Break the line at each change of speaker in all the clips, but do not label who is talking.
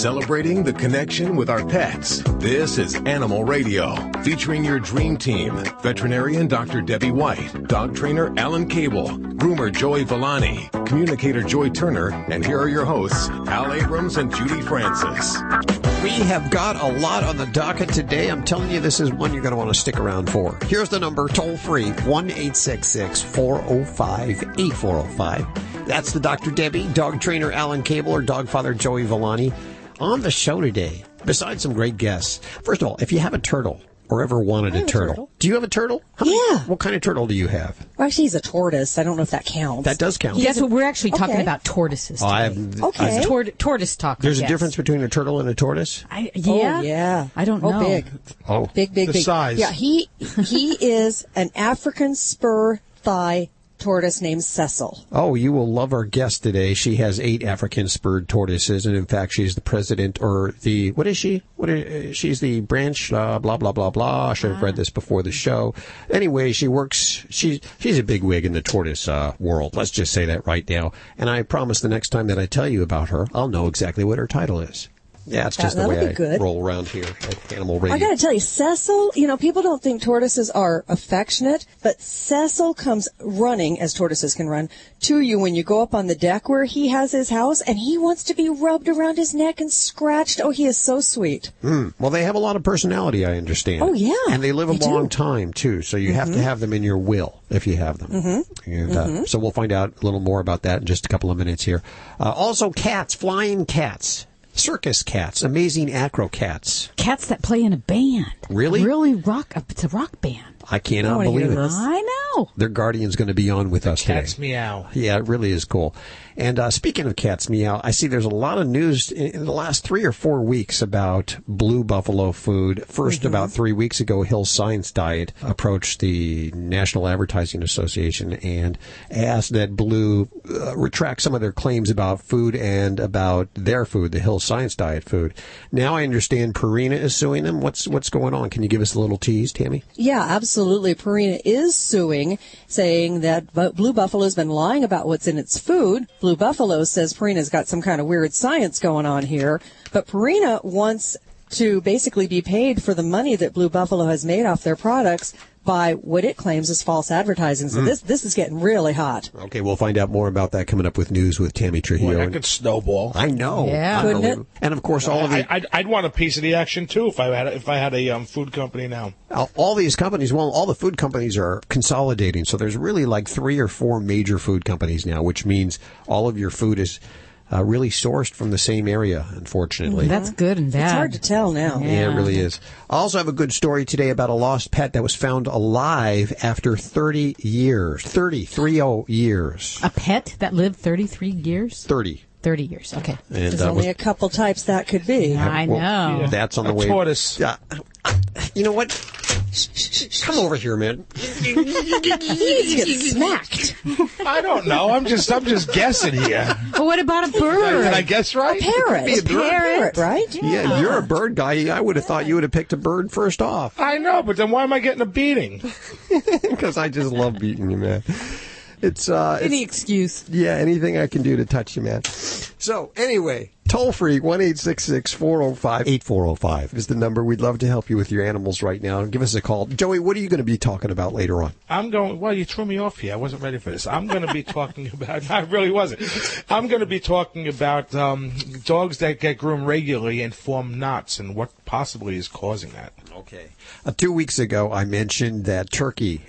Celebrating the connection with our pets. This is Animal Radio, featuring your dream team. Veterinarian Dr. Debbie White, dog trainer Alan Cable, groomer Joey Villani, communicator Joy Turner, and here are your hosts, Al Abrams and Judy Francis.
We have got a lot on the docket today. I'm telling you, this is one you're going to want to stick around for. Here's the number, toll free, 1-866-405-8405. That's the Dr. Debbie, dog trainer Alan Cable, or dog father Joey Villani. On the show today, besides some great guests, first of all, if you have a turtle or ever wanted a turtle. Do you have a turtle? What kind of turtle do you have?
Well, actually, he's a tortoise. I don't know if that counts.
That does count.
That's what we're actually talking about, tortoises today. Tortoise Talk.
There's a difference between a turtle and a tortoise?
Yeah.
I don't know.
Big.
Oh,
big.
The size.
Yeah, he is an African Spurred tortoise named Cecil.
Oh, you will love our guest today. She has 8 African Spurred Tortoises, and in fact, she's the president, or the, what is she? She's the branch, blah, blah, blah, blah. I should have read this before the show. Anyway, she's a big wig in the tortoise world. Let's just say that right now. And I promise the next time that I tell you about her, I'll know exactly what her title is. Yeah, it's just the way I roll around here at Animal Radio.
I got to tell you, Cecil, people don't think tortoises are affectionate, but Cecil comes running, as tortoises can run, to you when you go up on the deck where he has his house, and he wants to be rubbed around his neck and scratched. Oh, he is so sweet.
Well, they have a lot of personality, I understand.
Oh, yeah.
And they live a long time, too, so you have to have them in your will if you have them. And so we'll find out a little more about that in just a couple of minutes here. Also, cats, flying cats. Circus cats, amazing acro cats.
Cats that play in a band.
Really?
Really it's a rock band.
I cannot believe it.
I know.
Their guardian's going to be on with us today.
Cats meow.
Yeah, it really is cool. And speaking of cats meow, I see there's a lot of news in the last 3 or 4 weeks about blue buffalo food. First, about 3 weeks ago, Hill Science Diet approached the National Advertising Association and asked that Blue retract some of their claims about food and about their food, the Hill Science Diet food. Now I understand Purina is suing them. What's going on? Can you give us a little tease, Tammy?
Yeah, absolutely. Purina is suing, saying that Blue Buffalo's been lying about what's in its food. Blue Buffalo says Purina's got some kind of weird science going on here, but Purina wants to basically be paid for the money that Blue Buffalo has made off their products by what it claims is false advertising. So this is getting really hot.
Okay, we'll find out more about that coming up with news with Tammy Trujillo.
Boy, that could snowball.
I know.
Yeah.
Couldn't it?
And of course, all of the
I'd want a piece of the action too if I had a food company now.
all these companies, all the food companies are consolidating. So there's really like 3 or 4 major food companies now, which means all of your food is really sourced from the same area, unfortunately.
That's good and bad.
It's hard to tell now.
Yeah, it really is. I also have a good story today about a lost pet that was found alive after 30 years. 30 years.
A pet that lived 33 years?
30
years, okay.
And
There's only a couple types that could be.
I know.
That's on the way.
Tortoise.
You know what? Come over here, man.
He needs to get smacked.
I don't know. I'm just guessing here.
But what about a bird?
Did I guess right?
Parrot.
Be a
Parrot, right?
Yeah, you're a bird guy. I would have thought you would have picked a bird first off.
I know, but then why am I getting a beating?
Because I just love beating you, man. It's
Any excuse.
Yeah, anything I can do to touch you, man. So, anyway, toll free, 1-866-405-8405 is the number. We'd love to help you with your animals right now. Give us a call. Joey, what are you going to be talking about later on?
Well, you threw me off here. I wasn't ready for this. I'm going to be talking about, I really wasn't. I'm going to be talking about dogs that get groomed regularly and form knots and what possibly is causing that.
Okay. 2 weeks ago, I mentioned that Turkey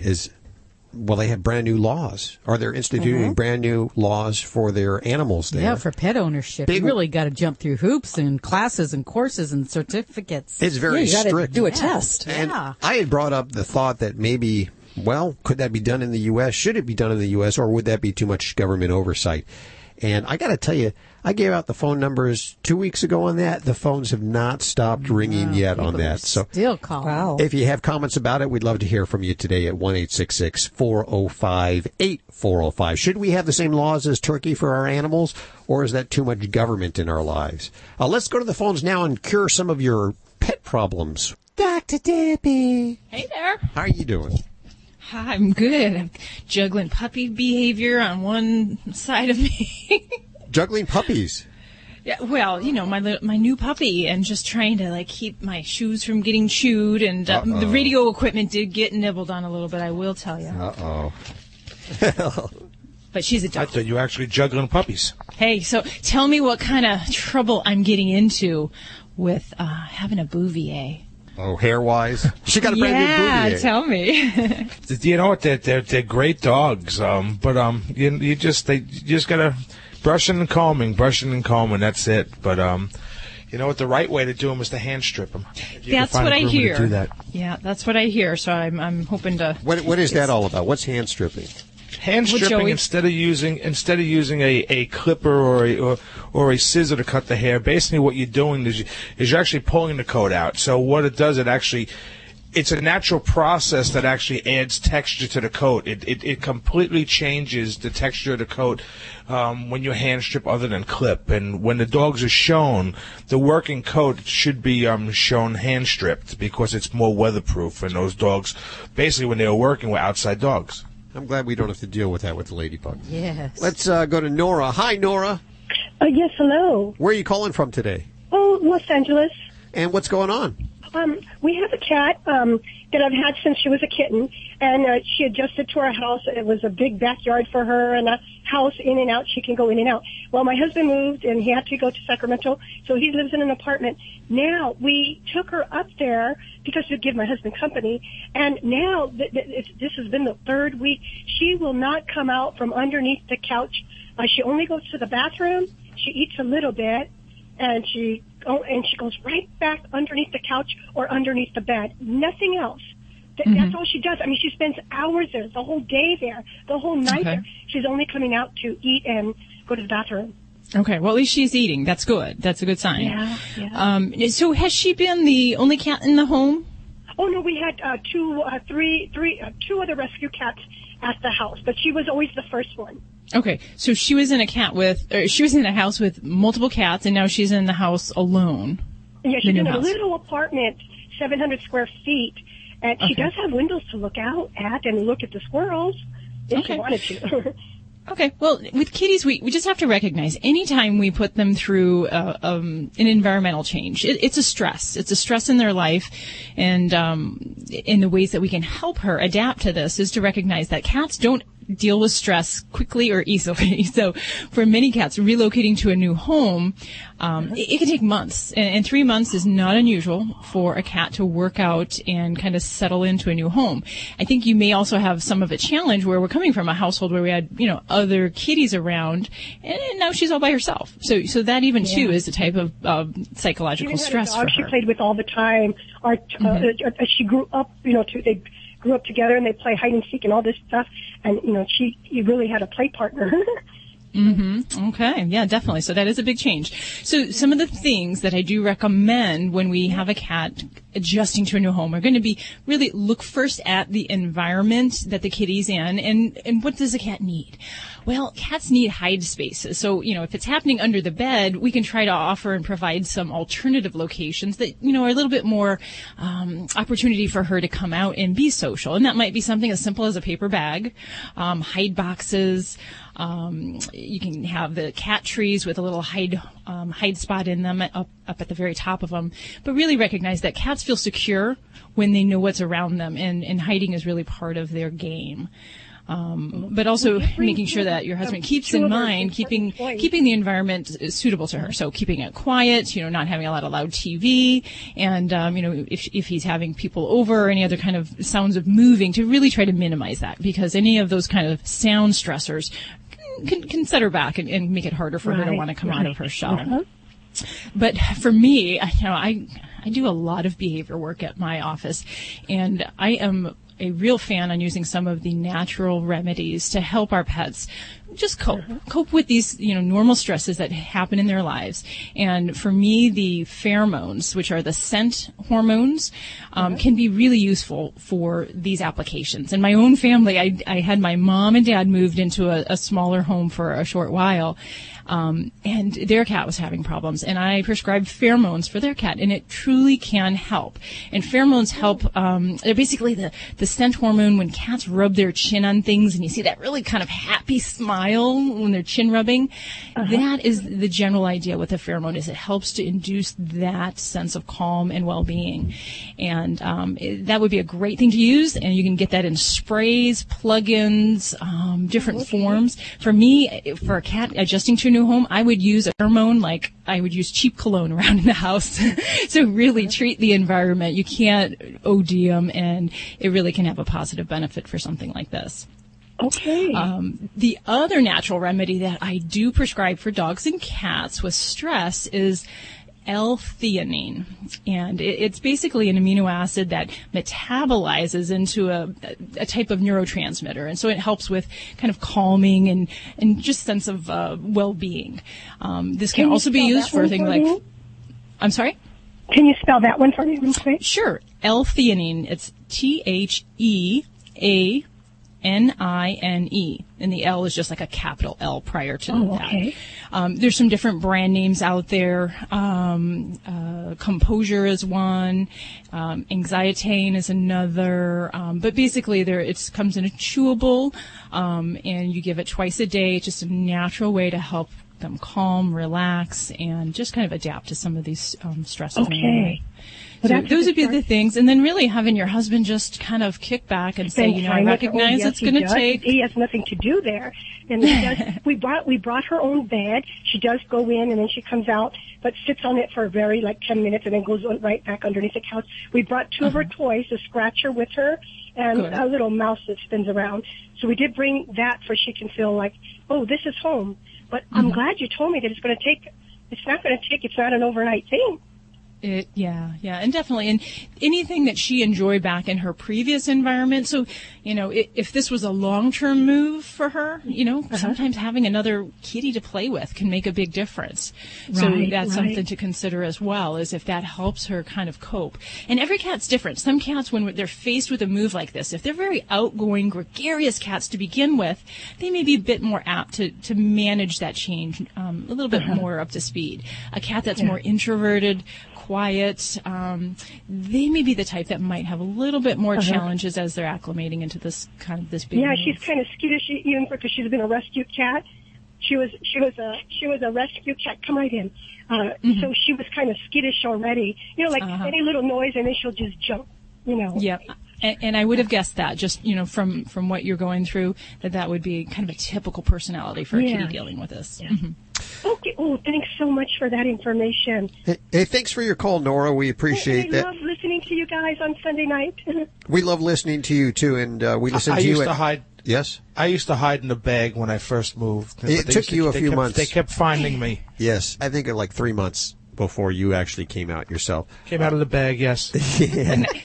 they have brand new laws. Or they're instituting brand new laws for their animals there.
Yeah, for pet ownership. You really got to jump through hoops and classes and courses and certificates.
It's very strict.
You got to do a test.
And I had brought up the thought that maybe, could that be done in the U.S.? Should it be done in the U.S.? Or would that be too much government oversight? And I got to tell you, I gave out the phone numbers 2 weeks ago on that. The phones have not stopped ringing yet on that. So
still calling.
Wow.
If you have comments about it, we'd love to hear from you today at 1-866-405-8405. Should we have the same laws as Turkey for our animals, or is that too much government in our lives? Let's go to the phones now and cure some of your pet problems. Dr. Debbie.
Hey there.
How are you doing?
I'm good. I'm juggling puppy behavior on one side of me.
Juggling puppies.
Yeah, well, my new puppy, and just trying to keep my shoes from getting chewed, and the radio equipment did get nibbled on a little bit. I will tell you. But she's a dog.
I thought you were actually juggling puppies.
Hey, so tell me what kind of trouble I'm getting into with having a Bouvier.
Oh, hair-wise? She got a brand new Bouvier.
Yeah, tell me.
You know what? They're great dogs. But you just gotta brushing and combing. That's it. But you know what? The right way to do them is to hand strip them.
That's what I hear.
Do that.
Yeah, that's what I hear. So I'm hoping to.
What is that all about? What's hand stripping?
Hand stripping, instead of using a clipper or a scissor to cut the hair, basically what you're doing is you're actually pulling the coat out. So what it does, it's a natural process that actually adds texture to the coat. It completely changes the texture of the coat when you hand strip other than clip. And when the dogs are shown, the working coat should be shown hand stripped because it's more weatherproof. And those dogs, basically when they were working, were outside dogs.
I'm glad we don't have to deal with that with the ladybug.
Yes.
Let's go to Nora. Hi, Nora.
Yes, hello.
Where are you calling from today?
Oh, Los Angeles.
And what's going on?
We have a cat that I've had since she was a kitten, and she adjusted to our house. It was a big backyard for her and a house in and out. She can go in and out. Well, my husband moved, and he had to go to Sacramento, so he lives in an apartment. Now, we took her up there because to give my husband company, and now this has been the third week. She will not come out from underneath the couch. She only goes to the bathroom. She eats a little bit, and she goes right back underneath the couch or underneath the bed. Nothing else. That's all she does. I mean, she spends hours there, the whole day there, the whole night there. She's only coming out to eat and go to the bathroom.
Okay, well, at least she's eating. That's good. That's a good sign.
Yeah.
So has she been the only cat in the home?
Oh, no, we had two other rescue cats at the house, but she was always the first one.
Okay, so she was in a house with multiple cats, and now she's in the house alone.
Yeah, she's in a little apartment, 700 square feet, and she does have windows to look out at and look at the squirrels if she wanted to.
Okay, well, with kitties, we just have to recognize anytime we put them through an environmental change, it's a stress. It's a stress in their life, and in the ways that we can help her adapt to this is to recognize that cats don't deal with stress quickly or easily. So for many cats, relocating to a new home, it can take months. And 3 months is not unusual for a cat to work out and kind of settle into a new home. I think you may also have some of a challenge where we're coming from a household where we had, other kitties around, and now she's all by herself. So that even too is a type of psychological stress for her.
She played with all the time. She grew up, they grew up together and they play hide and seek and all this stuff. And, she really had a play partner.
Okay. Yeah, definitely. So that is a big change. So some of the things that I do recommend when we have a cat adjusting to a new home are going to be really look first at the environment that the kitty's in and what does a cat need? Well, cats need hide spaces. So, if it's happening under the bed, we can try to offer and provide some alternative locations that, are a little bit more opportunity for her to come out and be social. And that might be something as simple as a paper bag, hide boxes. You can have the cat trees with a little hide spot in them up at the very top of them. But really recognize that cats feel secure when they know what's around them, and hiding is really part of their game. But also making sure that your husband keeps in mind keeping the environment suitable to her. So keeping it quiet, not having a lot of loud TV, and if he's having people over or any other kind of sounds of moving, to really try to minimize that, because any of those kind of sound stressors can set her back and make it harder for her to want to come out of her shell. But for me, I do a lot of behavior work at my office, and I am a real fan on using some of the natural remedies to help our pets just cope with these, normal stresses that happen in their lives. And for me, the pheromones, which are the scent hormones, can be really useful for these applications. In my own family, I had my mom and dad moved into a smaller home for a short while. and their cat was having problems, and I prescribed pheromones for their cat, and it truly can help. And pheromones help. They're basically the scent hormone when cats rub their chin on things, and you see that really kind of happy smile when they're chin rubbing. That is the general idea with a pheromone, is it helps to induce that sense of calm and well-being. And that would be a great thing to use, and you can get that in sprays, plug-ins, different forms. For me, for a cat adjusting to a new home, I would use a pheromone like I would use cheap cologne around in the house. So really treat the environment. You can't OD them, and it really can have a positive benefit for something like this.
Okay.
The other natural remedy that I do prescribe for dogs and cats with stress is L-theanine, and it's basically an amino acid that metabolizes into a type of neurotransmitter, and so it helps with kind of calming and just sense of well-being. This can also be used for things like, I'm sorry?
Can you spell that one for me real quick?
Sure. L-theanine. It's THEANINE, and the L is just like a capital L prior to that.
Okay.
There's some different brand names out there. Composure is one. Anxietane is another. But basically, it comes in a chewable, and you give it twice a day. It's just a natural way to help them calm, relax, and just kind of adapt to some of these stresses.
Okay.
So those would be the things, and then really having your husband just kind of kick back and say, I recognize it's going to take.
He has nothing to do there, and he does, we brought her own bed. She does go in, and then she comes out, but sits on it for 10 minutes, and then goes right back underneath the couch. We brought two of her toys, a scratcher with her, and a little mouse that spins around. So we did bring that for she can feel like, oh, this is home. But I'm glad you told me that it's not an overnight thing.
Yeah, and definitely. And anything that she enjoyed back in her previous environment. So, if this was a long-term move for her, sometimes having another kitty to play with can make a big difference. So that's something to consider as well, is if that helps her kind of cope. And every cat's different. Some cats, when they're faced with a move like this, if they're very outgoing, gregarious cats to begin with, they may be a bit more apt to manage that change a little bit more up to speed. A cat that's more introverted, quiet, they may be the type that might have a little bit more challenges as they're acclimating into this big move.
She's kind of skittish, even because she's been a rescue cat. She was a rescue cat. Come right in. So she was kind of skittish already. Any little noise, and then she'll just jump.
Yep. And I would have guessed that, just from what you're going through, that would be kind of a typical personality for a kitty dealing with this.
Yeah. Okay. Oh, thanks so much for that information.
Hey, thanks for your call, Nora. We appreciate that.
I love listening to you guys on Sunday night.
We love listening to you too, and we listen to you. Yes?
I used to hide in a bag when I first moved.
It took you a few months.
They kept finding me.
Yes. I think 3 months before you actually came out yourself.
Came out of the bag, yes.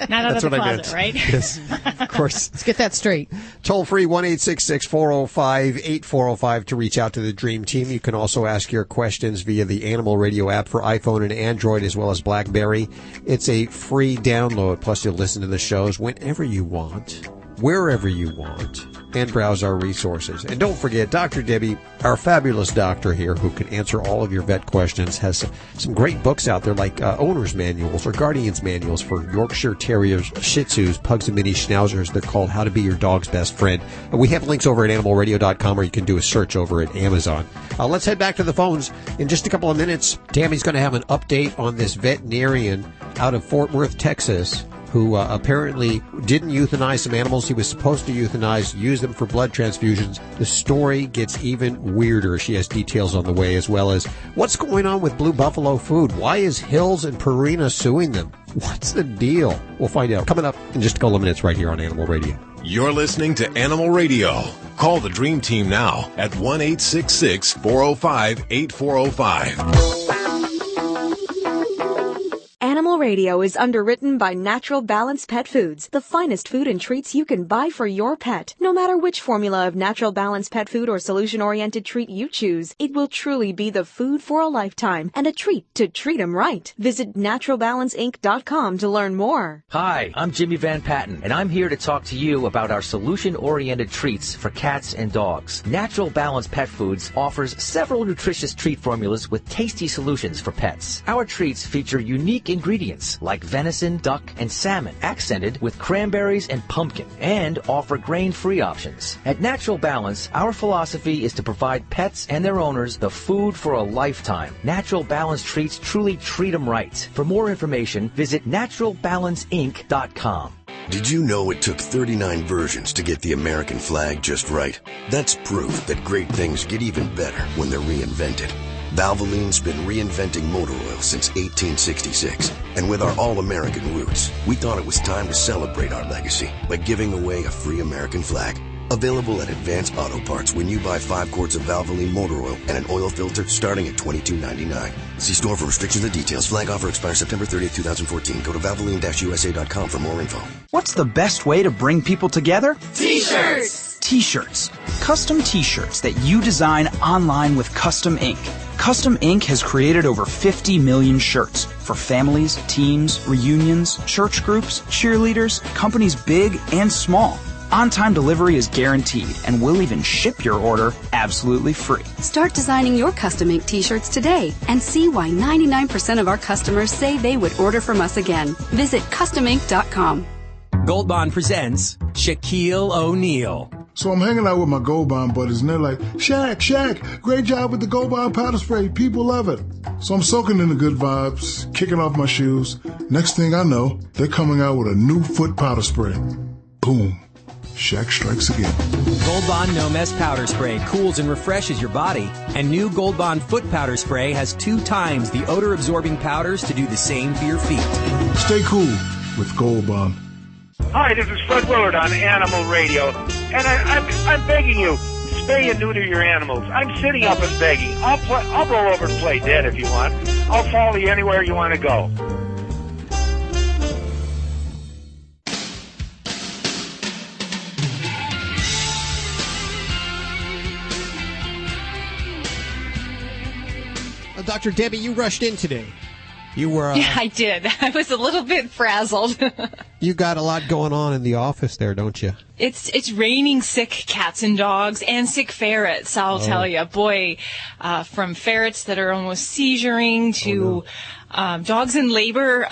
Not out of the closet, right?
Yes, of course.
Let's get that straight.
Toll free 1-866-405-8405 to reach out to the Dream Team. You can also ask your questions via the Animal Radio app for iPhone and Android as well as BlackBerry. It's a free download, plus you'll listen to the shows whenever you want, wherever you want, and browse our resources. And don't forget, Dr. Debbie, our fabulous doctor here who can answer all of your vet questions, has some great books out there like owner's manuals or guardian's manuals for Yorkshire Terriers, Shih Tzus, Pugs and Mini Schnauzers. They're called How to Be Your Dog's Best Friend. We have links over at animalradio.com, or you can do a search over at Amazon. Let's head back to the phones in just a couple of minutes. Tammy's going to have an update on this veterinarian out of Fort Worth, Texas, who apparently didn't euthanize some animals he was supposed to euthanize, use them for blood transfusions. The story gets even weirder. She has details on the way, as well as what's going on with Blue Buffalo food. Why is Hills and Purina suing them? What's the deal? We'll find out. Coming up in just a couple of minutes right here on Animal Radio.
You're listening to Animal Radio. Call the Dream Team now at 1-866-405-8405.
Animal Radio Radio is underwritten by Natural Balance Pet Foods, the finest food and treats you can buy for your pet. No matter which formula of Natural Balance Pet Food or solution-oriented treat you choose, it will truly be the food for a lifetime and a treat to treat 'em right. Visit naturalbalanceinc.com to learn more.
Hi, I'm Jimmy Van Patten, and I'm here to talk to you about our solution-oriented treats for cats and dogs. Natural Balance Pet Foods offers several nutritious treat formulas with tasty solutions for pets. Our treats feature unique ingredients like venison, duck, and salmon, accented with cranberries and pumpkin, and offer grain-free options. At Natural Balance, our philosophy is to provide pets and their owners the food for a lifetime. Natural Balance treats truly treat them right. For more information, visit naturalbalanceinc.com.
Did you know it took 39 versions to get the American flag just right? That's proof that great things get even better when they're reinvented. Valvoline's been reinventing motor oil since 1866. And with our all-American roots, we thought it was time to celebrate our legacy by giving away a free American flag. Available at Advance Auto Parts when you buy 5 quarts of Valvoline motor oil and an oil filter starting at $22.99. See store for restrictions and details. Flag offer expires September 30th, 2014. Go to Valvoline-USA.com for more info.
What's the best way to bring people together?
T-shirts!
T-shirts. Custom T-shirts that you design online with Custom Ink. Custom Ink has created over 50 million shirts for families, teams, reunions, church groups, cheerleaders, companies big and small. On-time delivery is guaranteed, and we'll even ship your order absolutely free.
Start designing your custom ink t-shirts today and see why 99% of our customers say they would order from us again. Visit customink.com.
Gold Bond presents Shaquille O'Neal.
So I'm hanging out with my Gold Bond buddies, and they're like, Shaq, great job with the Gold Bond powder spray. People love it. So I'm soaking in the good vibes, kicking off my shoes. Next thing I know, they're coming out with a new foot powder spray. Boom. Shaq strikes again.
Gold Bond No Mess Powder Spray cools and refreshes your body. And new Gold Bond Foot Powder Spray has 2 times the odor-absorbing powders to do the same for your feet.
Stay cool with Gold Bond.
Hi, this is Fred Willard on Animal Radio. And I'm begging you, spay and neuter your animals. I'm sitting up and begging. I'll roll over and play dead if you want. I'll follow you anywhere you want to go.
Dr. Debbie, you rushed in today. You were.
Yeah, I did. I was a little bit frazzled.
You got a lot going on in the office there, don't you?
It's raining sick cats and dogs and sick ferrets, I'll tell you. Boy, from ferrets that are almost seizuring to dogs in labor,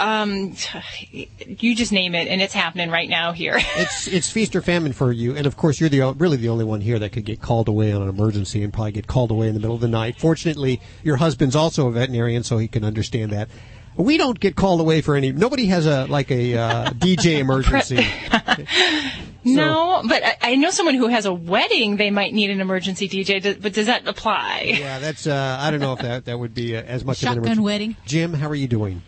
you just name it, and it's happening right now here.
It's feast or famine for you, and of course you're really the only one here that could get called away on an emergency and probably get called away in the middle of the night. Fortunately, your husband's also a veterinarian, so he can understand that. We don't get called away for any. Nobody has a DJ emergency.
No, but I know someone who has a wedding. They might need an emergency DJ, but does that apply?
Yeah, that's. I don't know if that would be as much of an emergency.
Shotgun wedding.
Jim, how are you doing?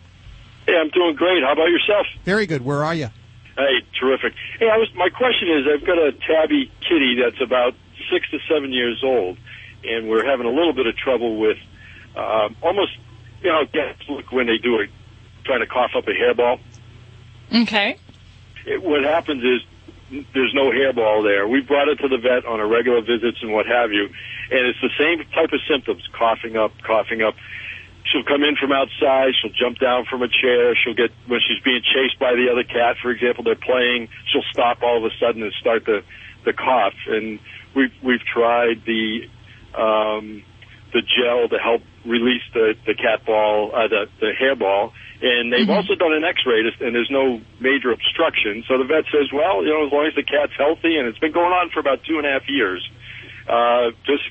Hey, I'm doing great. How about yourself?
Very good. Where are you?
Hey, terrific. Hey, my question is, I've got a tabby kitty that's about 6 to 7 years old, and we're having a little bit of trouble with almost. You know, cats look when they do it, trying to cough up a hairball.
Okay.
What happens is there's no hairball there. We brought it to the vet on a regular visits and what have you, and it's the same type of symptoms, coughing up. She'll come in from outside. She'll jump down from a chair. She'll get, when she's being chased by the other cat, for example, they're playing, she'll stop all of a sudden and start the cough. And we've tried the gel to help release the cat ball, the hairball, and they've also done an X-ray, and there's no major obstruction. So the vet says, well, as long as the cat's healthy, and it's been going on for about 2.5 years, just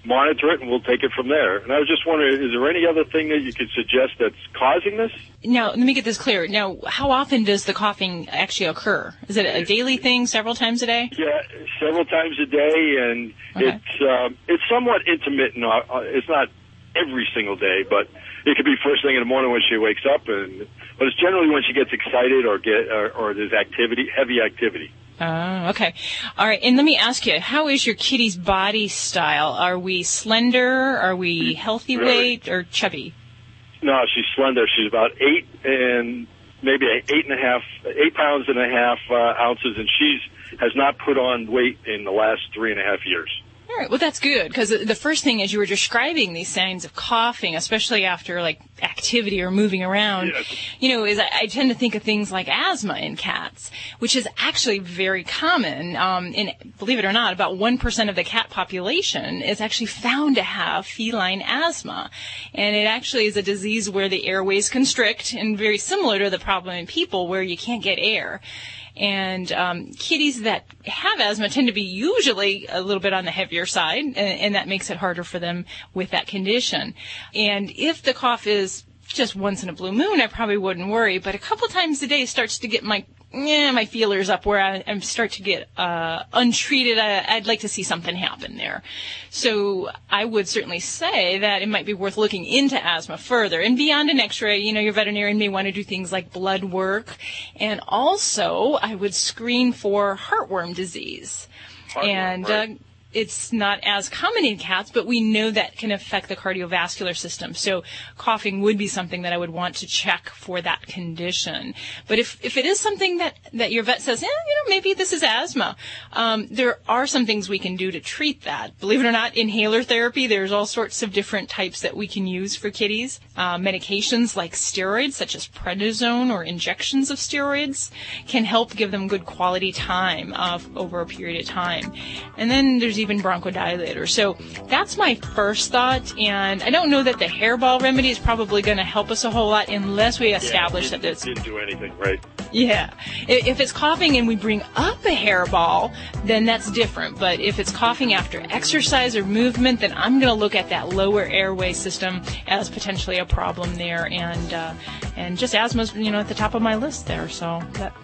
monitor it, and we'll take it from there. And I was just wondering, is there any other thing that you could suggest that's causing this? Now, let me get this clear. Now, how often does the coughing actually occur? Is it a daily thing, several times a day? Yeah, several times a day, and it's somewhat intermittent. It's not every single day, but it could be first thing in the morning when she wakes up, but it's generally when she gets excited or there's heavy activity. Oh, okay. All right. And let me ask you, how is your kitty's body style? Are we slender? Are we healthy weight or chubby? No, she's slender. She's about 8 and maybe 8 pounds and a half ounces, and has not put on weight in the last 3.5 years.
All right, well, that's good, because the first thing is you were describing these signs of coughing, especially after, like, activity or moving around, is I tend to think of things like asthma in cats, which is actually very common. And believe it or not, about 1% of the cat population is actually found to have feline asthma. And it actually is a disease where the airways constrict, and very similar to the problem in people where you can't get air. And kitties that have asthma tend to be usually a little bit on the heavier side, and that makes it harder for them with that condition. And if the cough is just once in a blue moon, I probably wouldn't worry. But a couple times a day starts to get my feelers up where I start to get untreated. I'd like to see something happen there. So I would certainly say that it might be worth looking into asthma further. And beyond an x-ray, your veterinarian may want to do things like blood work. And also, I would screen for heartworm disease. Right. It's not as common in cats, but we know that can affect the cardiovascular system. So coughing would be something that I would want to check for that condition. But if it is something that your vet says, maybe this is asthma, there are some things we can do to treat that. Believe it or not, inhaler therapy, there's all sorts of different types that we can use for kitties. Medications like steroids, such as prednisone, or injections of steroids, can help give them good quality time over a period of time. And then there's even bronchodilators. So that's my first thought, and I don't know that the hairball remedy is probably going to help us a whole lot unless we establish that it's...
didn't do anything, right?
Yeah. If it's coughing and we bring up a hairball, then that's different. But if it's coughing after exercise or movement, then I'm going to look at that lower airway system as potentially a problem there. And just asthma's, at the top of my list there. So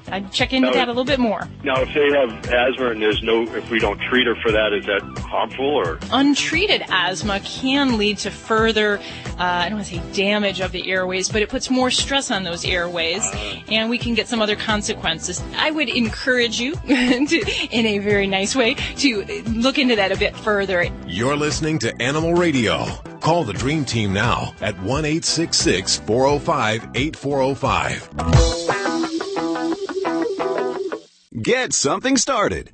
I'd check into that a little bit more.
Now, if they have asthma and if we don't treat her for that, is that harmful or?
Untreated asthma can lead to further, I don't want to say damage of the airways, but it puts more stress on those airways, and we can get some other consequences. I would encourage you, in a very nice way, to look into that a bit further.
You're listening to Animal Radio. Call the Dream Team now at 1-866-405-8405.
Get something started.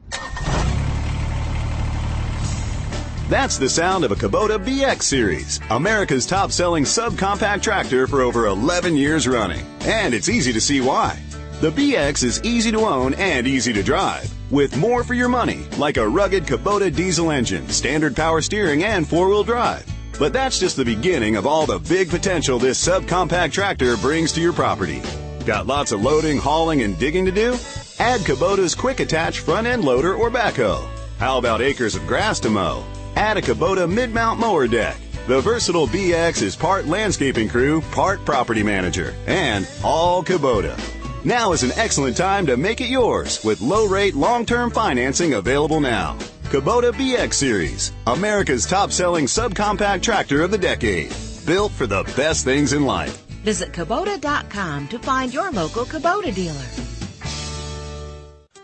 That's the sound of a Kubota BX Series, America's top-selling subcompact tractor for over 11 years running. And it's easy to see why. The BX is easy to own and easy to drive, with more for your money, like a rugged Kubota diesel engine, standard power steering, and four-wheel drive. But that's just the beginning of all the big potential this subcompact tractor brings to your property. Got lots of loading, hauling, and digging to do? Add Kubota's quick-attach front-end loader or backhoe. How about acres of grass to mow? Add a Kubota mid-mount mower deck. The versatile BX is part landscaping crew, part property manager, and all Kubota. Now is an excellent time to make it yours with low-rate, long-term financing available now. Kubota BX Series, America's top-selling subcompact tractor of the decade. Built for the best things in life.
Visit Kubota.com to find your local Kubota dealer.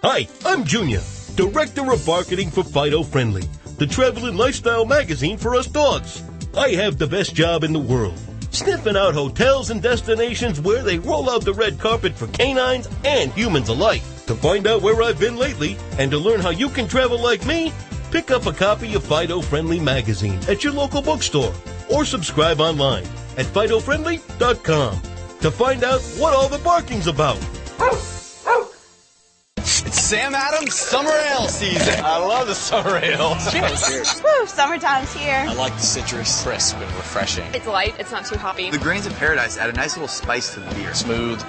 Hi, I'm Junior, Director of Marketing for Fido Friendly, the travel and lifestyle magazine for us dogs. I have the best job in the world, sniffing out hotels and destinations where they roll out the red carpet for canines and humans alike. To find out where I've been lately and to learn how you can travel like me, pick up a copy of Fido Friendly magazine at your local bookstore or subscribe online at FidoFriendly.com to find out what all the barking's about.
It's Sam Adams Summer Ale season. I love the summer ale. Cheers.
Woo, summertime's here.
I like the citrus, crisp and refreshing.
It's light, it's not too hoppy.
The grains of paradise add a nice little spice to the beer. Smooth,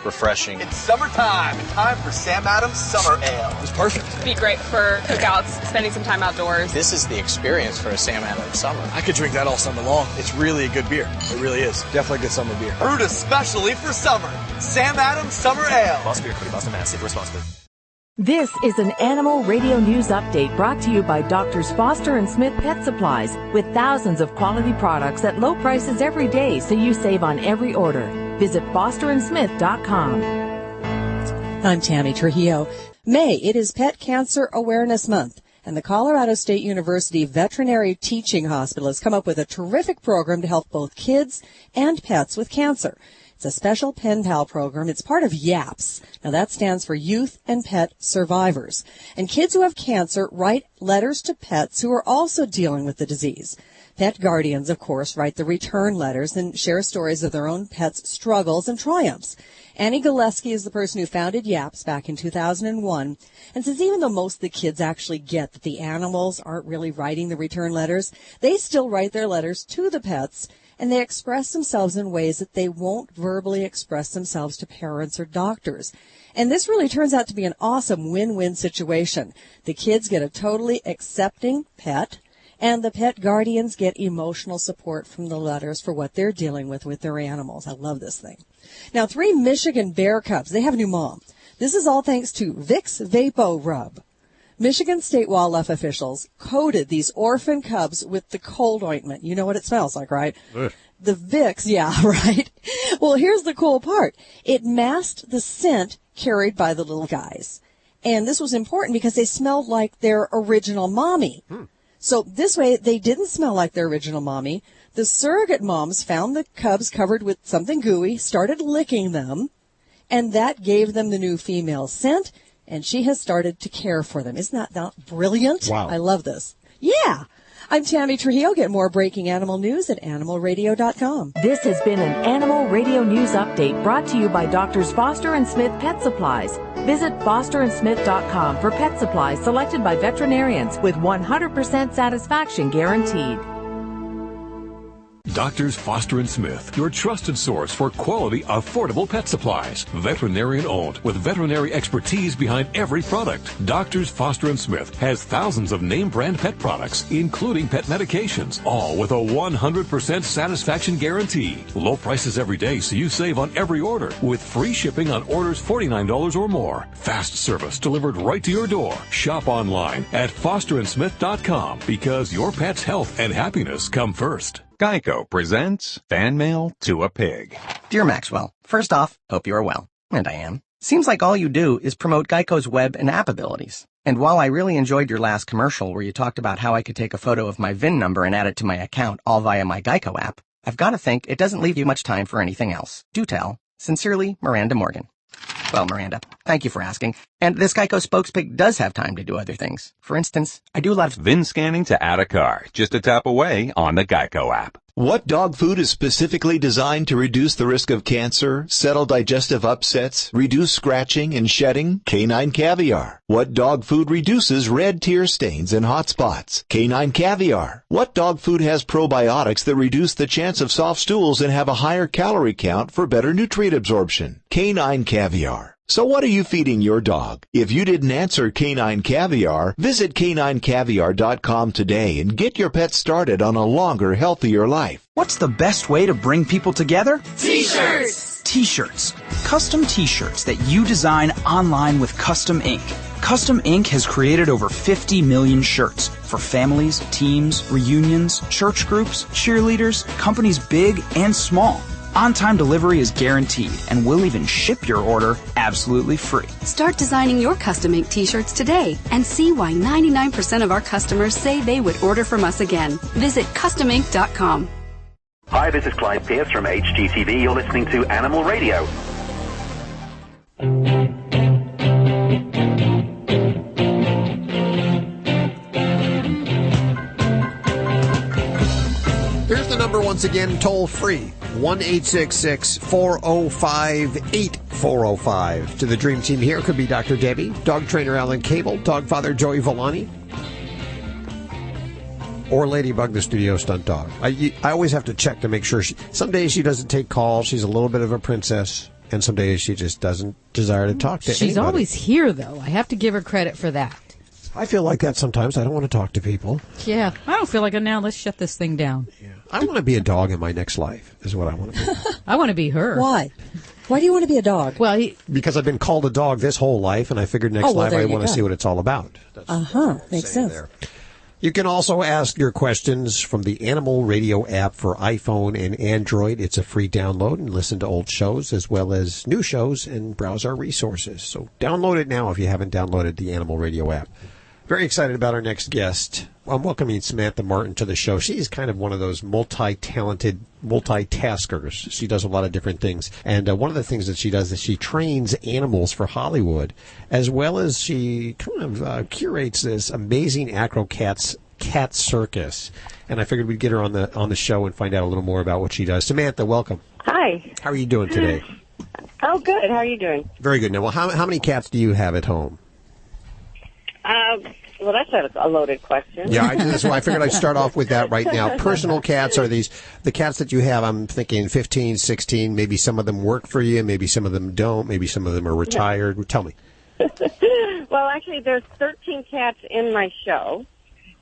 refreshing. It's summertime. Time for Sam Adams Summer Ale. It's perfect.
Be great for cookouts, spending some time outdoors.
This is the experience for a Sam Adams summer. I could drink that all summer long. It's really a good beer. It really is. Definitely good summer beer. Brewed especially for summer. Sam Adams Summer Ale. Boston Beer Company, Boston, Mass. Save responsibly.
This is an Animal Radio News Update brought to you by Drs. Foster and Smith Pet Supplies, with thousands of quality products at low prices every day, so you save on every order. Visit fosterandsmith.com.
I'm Tammy Trujillo. May, it is Pet Cancer Awareness Month. And the Colorado State University Veterinary Teaching Hospital has come up with a terrific program to help both kids and pets with cancer. It's a special pen pal program. It's part of YAPS. Now that stands for Youth and Pet Survivors. And kids who have cancer write letters to pets who are also dealing with the disease. Pet guardians, of course, write the return letters and share stories of their own pets' struggles and triumphs. Annie Gillespie is the person who founded YAPS back in 2001 and says even though most of the kids actually get that the animals aren't really writing the return letters, they still write their letters to the pets, and they express themselves in ways that they won't verbally express themselves to parents or doctors. And this really turns out to be an awesome win-win situation. The kids get a totally accepting pet, and the pet guardians get emotional support from the letters for what they're dealing with their animals. I love this thing. Now, 3 Michigan bear cubs, they have a new mom. This is all thanks to Vicks Vapo Rub. Michigan state wildlife officials coated these orphan cubs with the cold ointment. You know what it smells like, right?
Ugh.
The Vicks, yeah, right. Well, here's the cool part. It masked the scent carried by the little guys. And this was important because they smelled like their original mommy. So this way, they didn't smell like their original mommy. The surrogate moms found the cubs covered with something gooey, started licking them, and that gave them the new female scent, and she has started to care for them. Isn't that not brilliant?
Wow.
I love this. Yeah. I'm Tammy Trujillo. Get more breaking animal news at animalradio.com.
This has been an Animal Radio News Update brought to you by Doctors Foster and Smith Pet Supplies. Visit fosterandsmith.com for pet supplies selected by veterinarians with 100% satisfaction guaranteed.
Doctors Foster and Smith, your trusted source for quality, affordable pet supplies. Veterinarian owned, with veterinary expertise behind every product. Doctors Foster and Smith has thousands of name brand pet products, including pet medications, all with a 100% satisfaction guarantee. Low prices every day, so you save on every order, with free shipping on orders $49 or more. Fast service delivered right to your door. Shop online at fosterandsmith.com, because your pet's health and happiness come first.
Geico presents Fan Mail to a Pig.
Dear Maxwell, first off, hope you are well. And I am. Seems like all you do is promote Geico's web and app abilities. And while I really enjoyed your last commercial where you talked about how I could take a photo of my VIN number and add it to my account all via my Geico app, I've got to think it doesn't leave you much time for anything else. Do tell. Sincerely, Miranda Morgan. Well, Miranda, thank you for asking. And this Geico spokespig does have time to do other things. For instance, I do a lot of
VIN scanning to add a car, just a tap away on the Geico app.
What dog food is specifically designed to reduce the risk of cancer, settle digestive upsets, reduce scratching and shedding? Canine Caviar. What dog food reduces red tear stains and hot spots? Canine Caviar. What dog food has probiotics that reduce the chance of soft stools and have a higher calorie count for better nutrient absorption? Canine Caviar. So what are you feeding your dog? If you didn't answer Canine Caviar, visit caninecaviar.com today and get your pet started on a longer, healthier life.
What's the best way to bring people together?
T-shirts!
T-shirts. Custom T-shirts that you design online with Custom Ink. Custom Ink has created over 50 million shirts for families, teams, reunions, church groups, cheerleaders, companies big and small. On-time delivery is guaranteed, and we'll even ship your order absolutely free.
Start designing your custom ink t-shirts today and see why 99% of our customers say they would order from us again. Visit customink.com.
Hi, this is Clive Pierce from HGTV. You're listening to Animal Radio.
Here's the number once again, toll free. 1-866-405-8405. To the Dream Team here could be Dr. Debbie, dog trainer Alan Cable, dog father Joey Villani, or Ladybug, the studio stunt dog. I always have to check to make sure. Some days she doesn't take calls. She's a little bit of a princess. And some days she just doesn't desire to talk to anybody.
She's always here, though. I have to give her credit for that.
I feel like that sometimes. I don't want to talk to people.
Yeah, I don't feel like it now. Let's shut this thing down.
Yeah. I want to be a dog in my next life, is what I want to be.
I want to be her.
Why? Why do you want to be a dog?
Well,
because I've been called a dog this whole life, and I figured next life I want to see what it's all about.
Makes sense.
There. You can also ask your questions from the Animal Radio app for iPhone and Android. It's a free download, and listen to old shows as well as new shows and browse our resources. So download it now if you haven't downloaded the Animal Radio app. Very excited about our next guest. I'm welcoming Samantha Martin to the show. She's kind of one of those multi-talented multitaskers. She does a lot of different things. And one of the things that she does is she trains animals for Hollywood, as well as she kind of curates this amazing acro-cat circus. And I figured we'd get her on the show and find out a little more about what she does. Samantha, welcome.
Hi.
How are you doing today?
Oh, good. How are you doing?
Very good. Now, well, how many cats do you have at home?
Well, that's a loaded question.
Yeah, so I figured I'd start off with that right now. Personal cats are the cats that you have. I'm thinking 15, 16. Maybe some of them work for you. Maybe some of them don't. Maybe some of them are retired. Tell me.
Well, actually, there's 13 cats in my show.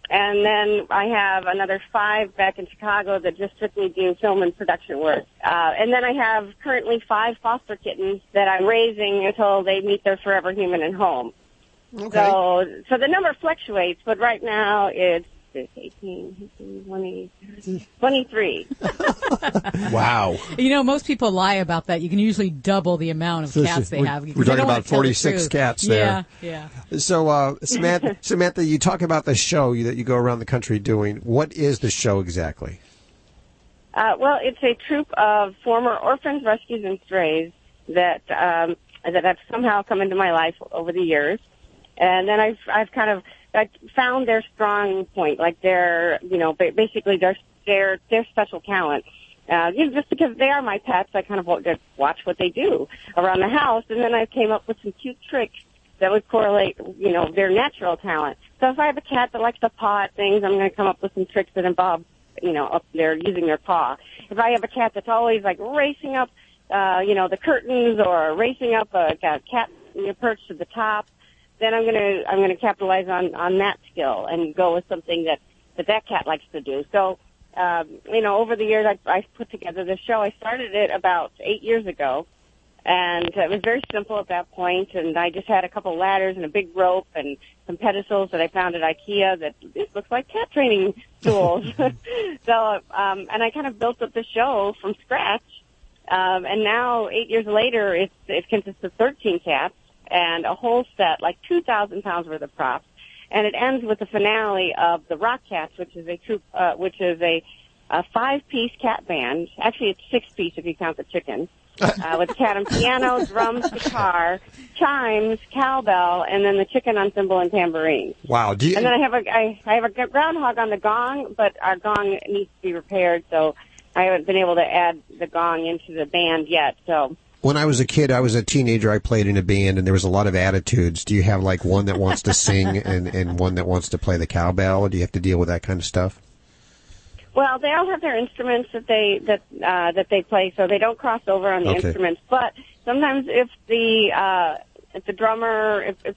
And then I have another 5 back in Chicago that just strictly do film and production work. And then I have currently 5 foster kittens that I'm raising until they meet their forever human and home. Okay. So the number fluctuates, but right now it's 18, 20, 23.
Wow.
You know, most people lie about that. You can usually double the amount of cats they have.
We're talking about 46 cats there.
Yeah.
So, Samantha, you talk about the show that you go around the country doing. What is the show exactly?
Well, it's a troupe of former orphans, rescues, and strays that have somehow come into my life over the years. And then I've kind of found their strong point, like basically their special talent. Just because they are my pets, I kind of watch what they do around the house, and then I came up with some cute tricks that would correlate, their natural talent. So if I have a cat that likes to paw at things, I'm going to come up with some tricks that involve, up there using their paw. If I have a cat that's always like racing up, the curtains or racing up a cat perch to the top, then I'm gonna capitalize on that skill and go with something that cat likes to do. So, over the years I've put together this show. I started it about 8 years ago, and it was very simple at that point. And I just had a couple ladders and a big rope and some pedestals that I found at IKEA that this looks like cat training tools. So, and I kind of built up the show from scratch. And now 8 years later, it consists of 13 cats. And a whole set, like 2,000 pounds worth of props. And it ends with the finale of the Rock Cats, which is a troupe, which is a 5-piece cat band. Actually, it's 6-piece if you count the chicken. With cat on piano, drums, guitar, chimes, cowbell, and then the chicken on cymbal and tambourine.
Wow.
And then I have a groundhog on the gong, but our gong needs to be repaired, so I haven't been able to add the gong into the band yet, so...
When I was a kid, I was a teenager, I played in a band, and there was a lot of attitudes. Do you have, like, one that wants to sing and one that wants to play the cowbell, or do you have to deal with that kind of stuff?
Well, they all have their instruments that they play, so they don't cross over on the instruments. But sometimes if the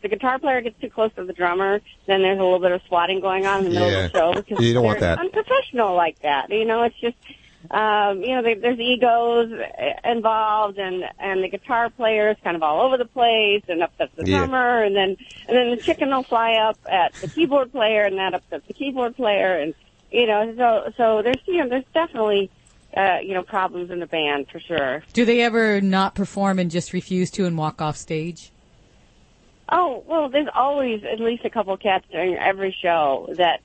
guitar player gets too close to the drummer, then there's a little bit of swatting going on in the middle of the show. Because
you don't want that.
Unprofessional like that. It's just... there's egos involved, and the guitar player is kind of all over the place and upsets the drummer, and then the chicken will fly up at the keyboard player, and that upsets the keyboard player, and so there's definitely problems in the band for sure.
Do they ever not perform and just refuse to and walk off stage?
Oh, well, there's always at least a couple cats during every show that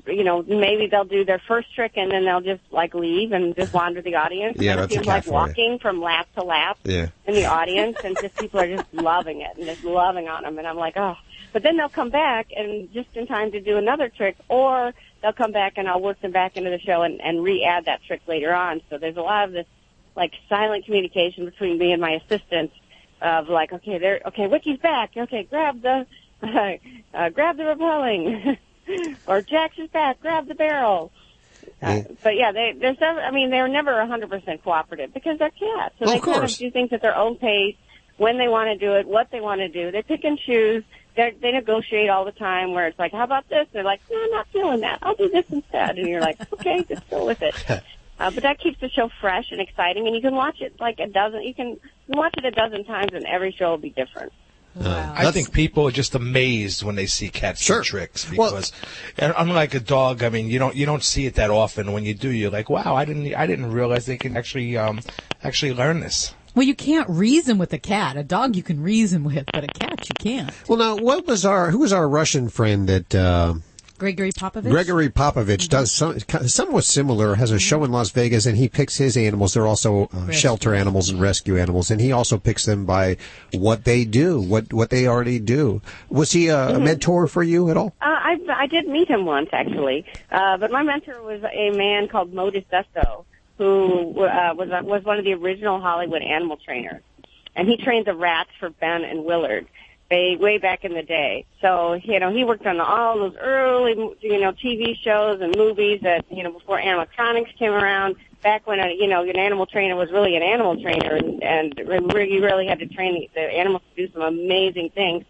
maybe they'll do their first trick and then they'll just leave and just wander the audience.
Yeah,
and
that's
it seems like walking from lap to lap in the audience, and just people are just loving it and just loving on them. And I'm like, oh. But then they'll come back and just in time to do another trick, or they'll come back and I'll work them back into the show and re-add that trick later on. So there's a lot of this silent communication between me and my assistant of okay, Wicky's back. Okay, grab the rappelling. Or Jax is back, grab the barrel. But yeah, they're never 100% cooperative because they're cats. So they kind of do things at their own pace, when they want to do it, what they want to do. They pick and choose. They negotiate all the time where it's like, how about this? And they're like, no, I'm not feeling that. I'll do this instead. And you're like, okay, just go with it. But that keeps the show fresh and exciting, and you can watch it you can watch it a dozen times, and every show will be different.
Wow. I think people are just amazed when they see cats do tricks because, unlike a dog, you don't see it that often. When you do, you're like, wow, I didn't realize they can actually learn this.
Well, you can't reason with a cat. A dog you can reason with, but a cat but you can't.
Well, now, who was our Russian friend that...
Gregory Popovich?
Gregory Popovich does somewhat similar, has a show in Las Vegas, and he picks his animals. They're also shelter animals and rescue animals, and he also picks them by what they do, what they already do. Was he a mentor for you at all?
I did meet him once, actually, but my mentor was a man called Mo DeCesto, who was one of the original Hollywood animal trainers, and he trained the rats for Ben and Willard. Way back in the day. So, he worked on all those early, TV shows and movies that, before animatronics came around, back when, an animal trainer was really an animal trainer and you really had to train the animals to do some amazing things.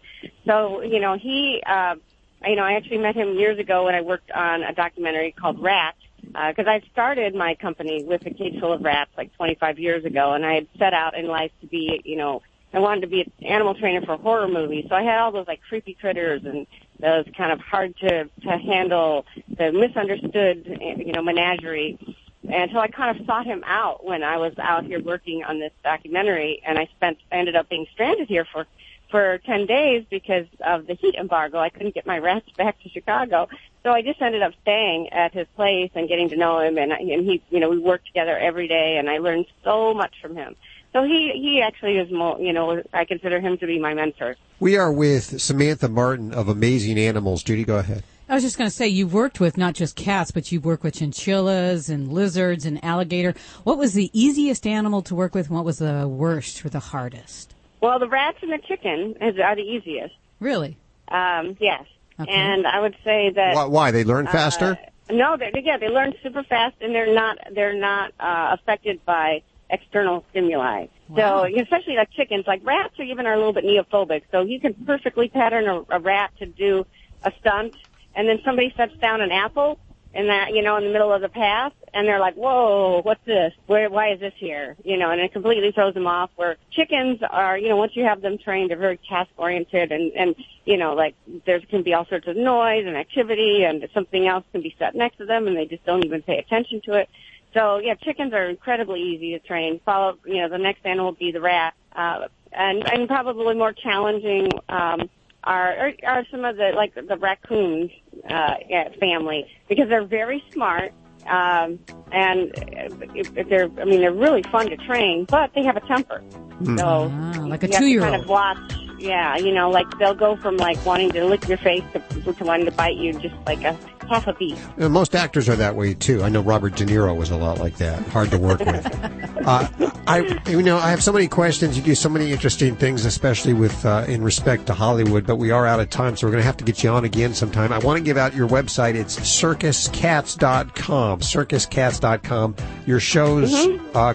So, I actually met him years ago when I worked on a documentary called Rats, because I started my company with a cage full of rats like 25 years ago, and I had set out in life to be, I wanted to be an animal trainer for horror movies, so I had all those like creepy critters and those kind of hard to handle, the misunderstood, menagerie. And so I kind of sought him out when I was out here working on this documentary, and I ended up being stranded here for 10 days because of the heat embargo. I couldn't get my rats back to Chicago, so I just ended up staying at his place and getting to know him, and he, we worked together every day, and I learned so much from him. So he actually is more, I consider him to be my mentor.
We are with Samantha Martin of Amazing Animals. Judy, go ahead.
I was just going to say, you've worked with not just cats, but you've worked with chinchillas and lizards and alligator. What was the easiest animal to work with, and what was the worst or the hardest?
Well, the rats and the chicken are the easiest.
Really?
Yes.
Okay.
And I would say that...
Why? They learn faster?
No, they learn super fast, and they're not affected by external stimuli.
Wow.
So, especially like chickens, like rats are a little bit neophobic. So you can perfectly pattern a rat to do a stunt, and then somebody sets down an apple in that, in the middle of the path, and they're like, whoa, what's this? Why is this here? And it completely throws them off, where chickens are, once you have them trained, they're very task-oriented, and there can be all sorts of noise and activity, and something else can be set next to them, and they just don't even pay attention to it. So, chickens are incredibly easy to train. The next animal will be the rat. And probably more challenging are some of the raccoon family, because they're very smart. And they're really fun to train, but they have a temper. So
like a
you have to
2-year-old.
kind of watch. Yeah, they'll go from wanting to lick your face to wanting to bite you just like a half a beat.
Most actors are that way too. I know Robert De Niro was a lot like that. Hard to work with. I have so many questions. You do so many interesting things, especially with in respect to Hollywood. But we are out of time, so we're going to have to get you on again sometime. I want to give out your website. It's circuscats.com. Circuscats.com. Your shows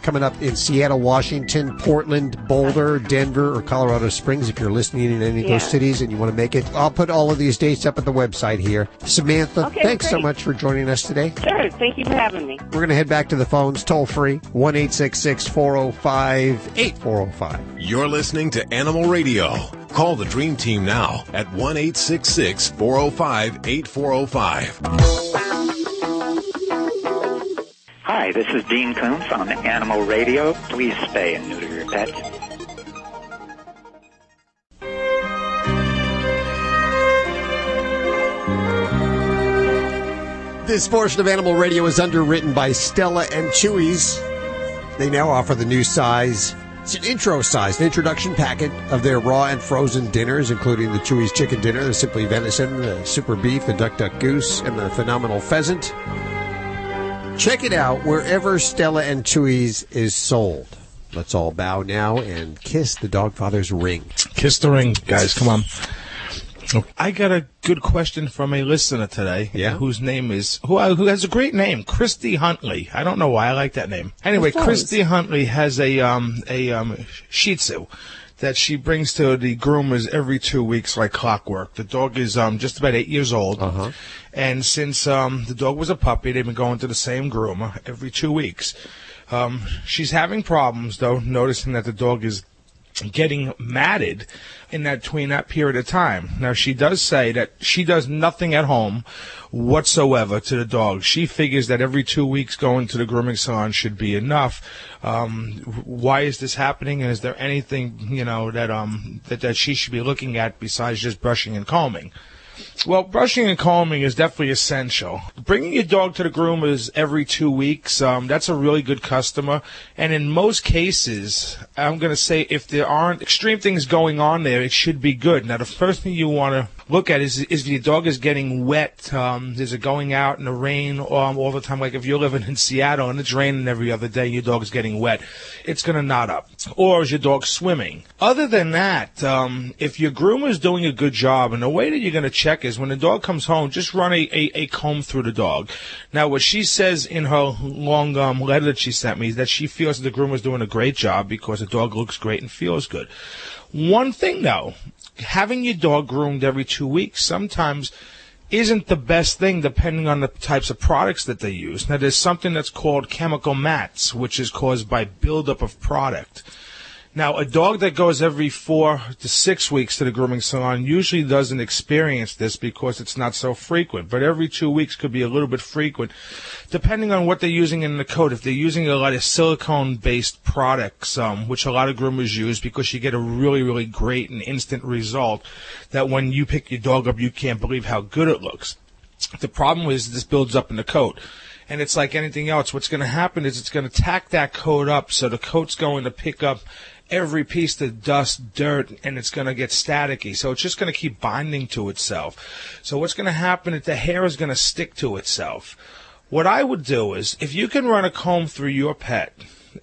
coming up in Seattle, Washington, Portland, Boulder, Denver, or Colorado Springs. If you're listening in any of those cities and you want to make it, I'll put all of these dates up at the website here. Samantha, thanks so much for joining us today.
Sure. Thank you for having me.
We're going to head back to the phones, toll free, 1-866-405-8405.
You're listening to Animal Radio. Call the Dream Team now at 1-866-405-8405.
Hi, this is Dean Koontz on Animal Radio. Please spay and neuter your pets.
This portion of Animal Radio is underwritten by Stella and Chewy's. They now offer the new size. It's an intro size, an introduction packet of their raw and frozen dinners, including the Chewy's Chicken Dinner, the Simply Venison, the Super Beef, the Duck Duck Goose, and the Phenomenal Pheasant. Check it out wherever Stella and Chewy's is sold. Let's all bow now and kiss the Dogfather's ring.
Kiss the ring, guys. Come on. I got a good question from a listener today.
Yeah?
Whose name is who has a great name, Christy Huntley. I don't know why I like that name. Anyway, Christy Huntley has a Shih Tzu that she brings to the groomers every 2 weeks like clockwork. The dog is just about 8 years old. And since the dog was a puppy, they've been going to the same groomer every 2 weeks. She's having problems, though, noticing that the dog is getting matted in between that period of time. Now, she does say that she does nothing at home whatsoever to the dog. She figures that every 2 weeks going to the grooming salon should be enough. Why is this happening? And is there anything, that she should be looking at besides just brushing and combing? Well, brushing and combing is definitely essential. Bringing your dog to the groomers every 2 weeks, that's a really good customer. And in most cases, I'm going to say if there aren't extreme things going on there, it should be good. Now, the first thing you want to look at is if your dog is getting wet. Is it going out in the rain all the time? Like if you're living in Seattle and it's raining every other day, your dog is getting wet, it's going to knot up. Or is your dog swimming? Other than that, if your groomer is doing a good job, and the way that you're going to check is when the dog comes home, just run a comb through the dog. Now, what she says in her long letter that she sent me is that she feels that the groomer is doing a great job because the dog looks great and feels good. One thing, though, having your dog groomed every 2 weeks sometimes isn't the best thing depending on the types of products that they use. Now, there's something that's called chemical mats, which is caused by buildup of product. Now, a dog that goes every 4 to 6 weeks to the grooming salon usually doesn't experience this because it's not so frequent. But every 2 weeks could be a little bit frequent, depending on what they're using in the coat. If they're using a lot of silicone-based products, which a lot of groomers use because you get a really, really great and instant result that when you pick your dog up, you can't believe how good it looks. The problem is this builds up in the coat. And it's like anything else. What's going to happen is it's going to tack that coat up, so the coat's going to pick up every piece of dust, dirt, and it's going to get staticky. So it's just going to keep binding to itself. So what's going to happen is the hair is going to stick to itself. What I would do is, if you can run a comb through your pet,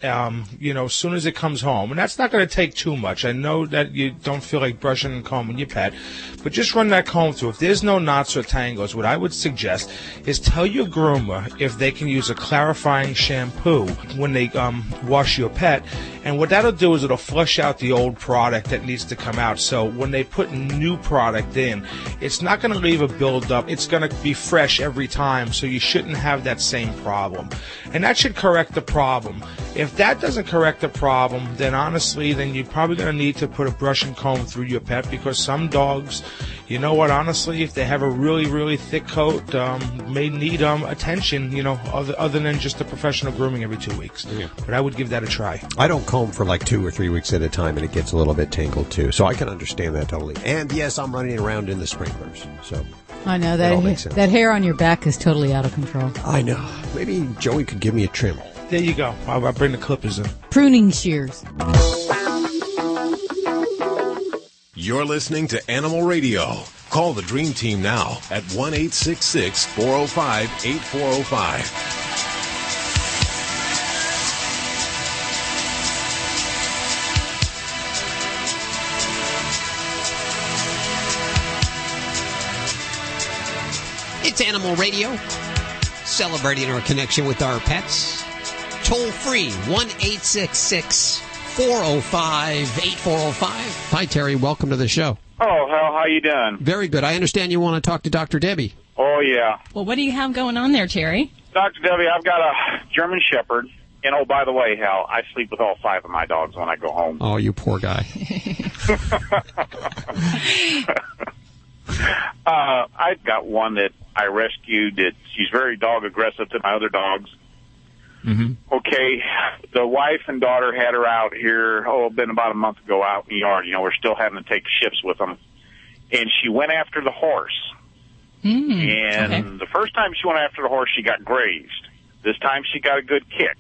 as soon as it comes home, and that's not going to take too much. I know that you don't feel like brushing and combing your pet, but just run that comb through. If there's no knots or tangles, what I would suggest is tell your groomer if they can use a clarifying shampoo when they wash your pet, and what that'll do is it'll flush out the old product that needs to come out. So when they put new product in, it's not going to leave a buildup. It's going to be fresh every time, so you shouldn't have that same problem. And that should correct the problem. If that doesn't correct the problem, then honestly, then you're probably going to need to put a brush and comb through your pet, because some dogs, honestly, if they have a really, really thick coat, may need attention, other than just a professional grooming every 2 weeks. Yeah. But I would give that a try.
I don't comb for like 2 or 3 weeks at a time, and it gets a little bit tangled too. So I can understand that totally. And yes, I'm running around in the sprinklers. So
I know that hair on your back is totally out of control.
I know. Maybe Joey could give me a trim.
There you go. I'll bring the clippers in.
Pruning shears.
You're listening to Animal Radio. Call the Dream Team now at 1-866-405-8405.
It's Animal Radio, celebrating our connection with our pets. Toll free, 1-866-405-8405. Hi, Terry. Welcome to the show.
Oh, how you doing?
Very good. I understand you want to talk to Dr. Debbie.
Oh, yeah.
Well, what do you have going on there, Terry?
Dr. Debbie, I've got a German Shepherd. And, oh, by the way, Hal, I sleep with all 5 of my dogs when I go home.
Oh, you poor guy.
I've got one that I rescued. She's very dog aggressive to my other dogs. Mm-hmm. Okay, the wife and daughter had her out here, been about a month ago out in the yard. We're still having to take shifts with them. And she went after the horse. And the first time she went after the horse, she got grazed. This time she got a good kick.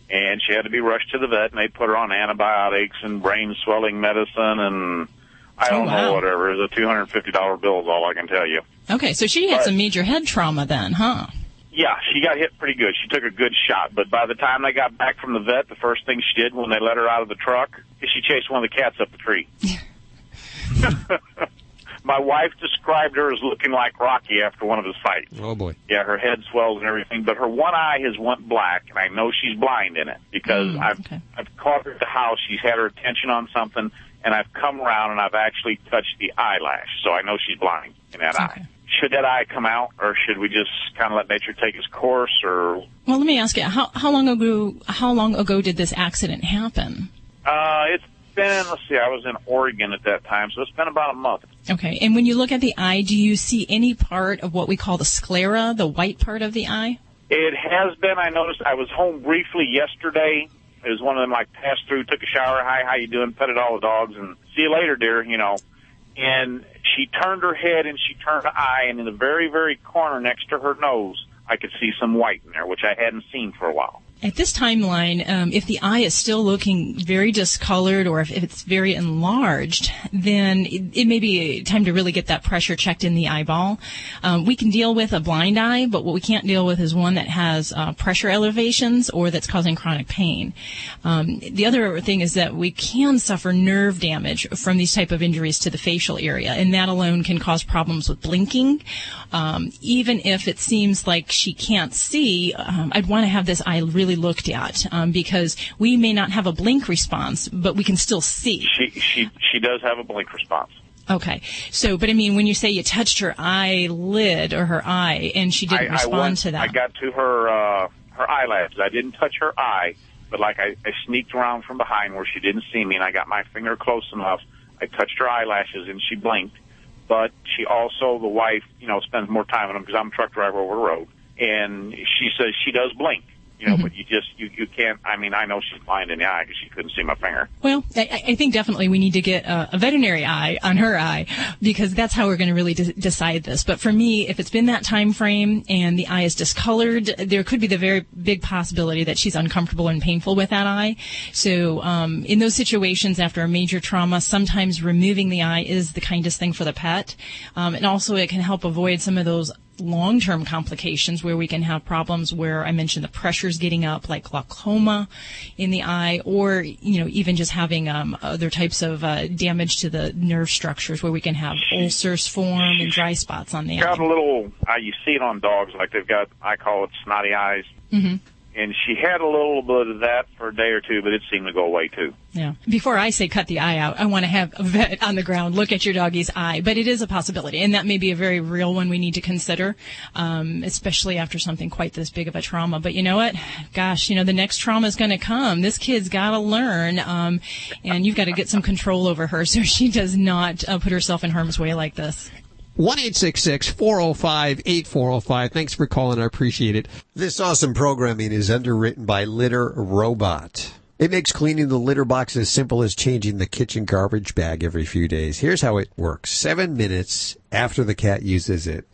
And she had to be rushed to the vet, and they put her on antibiotics and brain swelling medicine and I don't know, whatever. It was a $250 bill is all I can tell you.
Okay, so she had some major head trauma then, huh?
Yeah, she got hit pretty good. She took a good shot. But by the time they got back from the vet, the first thing she did when they let her out of the truck is she chased one of the cats up the tree. My wife described her as looking like Rocky after one of his fights.
Oh, boy.
Yeah, her head swells and everything, but her one eye has went black, and I know she's blind in it because I've caught her at the house. She's had her attention on something, and I've come around and I've actually touched the eyelash, so I know she's blind in that eye. Should that eye come out, or should we just kind of let nature take its course? Or
well, let me ask you, how long ago did this accident happen?
It's been, I was in Oregon at that time, so it's been about a month.
Okay. And when you look at the eye, do you see any part of what we call the sclera, the white part of the eye?
It has been. I noticed I was home briefly yesterday. It was one of them, like, passed through, took a shower. Hi, how you doing? Petted all the dogs, and see you later, dear, And she turned her head, and she turned her eye, and in the very, very corner next to her nose, I could see some white in there, which I hadn't seen for a while.
At this timeline, if the eye is still looking very discolored or if it's very enlarged, then it may be time to really get that pressure checked in the eyeball. We can deal with a blind eye, but what we can't deal with is one that has pressure elevations or that's causing chronic pain. The other thing is that we can suffer nerve damage from these type of injuries to the facial area, and that alone can cause problems with blinking. Even if it seems like she can't see, I'd want to have this eye really looked at because we may not have a blink response, but we can still see.
She does have a blink response.
Okay. So, but I mean, when you say you touched her eyelid or her eye and she didn't respond to that.
I got to her eyelashes. I didn't touch her eye, but like I sneaked around from behind where she didn't see me, and I got my finger close enough. I touched her eyelashes, and she blinked. But she also, the wife, spends more time on them because I'm a truck driver over the road. And she says she does blink. But you can't, I know she's blind in the eye because she couldn't see my finger.
Well, I think definitely we need to get a veterinary eye on her eye because that's how we're going to really decide this. But for me, if it's been that time frame and the eye is discolored, there could be the very big possibility that she's uncomfortable and painful with that eye. So in those situations after a major trauma, sometimes removing the eye is the kindest thing for the pet. And also it can help avoid some of those long-term complications where we can have problems where I mentioned the pressure's getting up, like glaucoma in the eye, or even just having other types of damage to the nerve structures where we can have ulcers form and dry spots on the eye.
Got a little, you see it on dogs, like they've got, I call it snotty eyes.
Mm-hmm.
And she had a little bit of that for a day or two, but it seemed to go away too.
Yeah. Before I say cut the eye out, I want to have a vet on the ground look at your doggy's eye. But it is a possibility, and that may be a very real one we need to consider, especially after something quite this big of a trauma. But you know what? Gosh, the next trauma is going to come. This kid's got to learn, and you've got to get some control over her so she does not put herself in harm's way like this.
1-866-405-8405. Thanks for calling. I appreciate it. This awesome programming is underwritten by Litter Robot. It makes cleaning the litter box as simple as changing the kitchen garbage bag every few days. Here's how it works. 7 minutes after the cat uses it,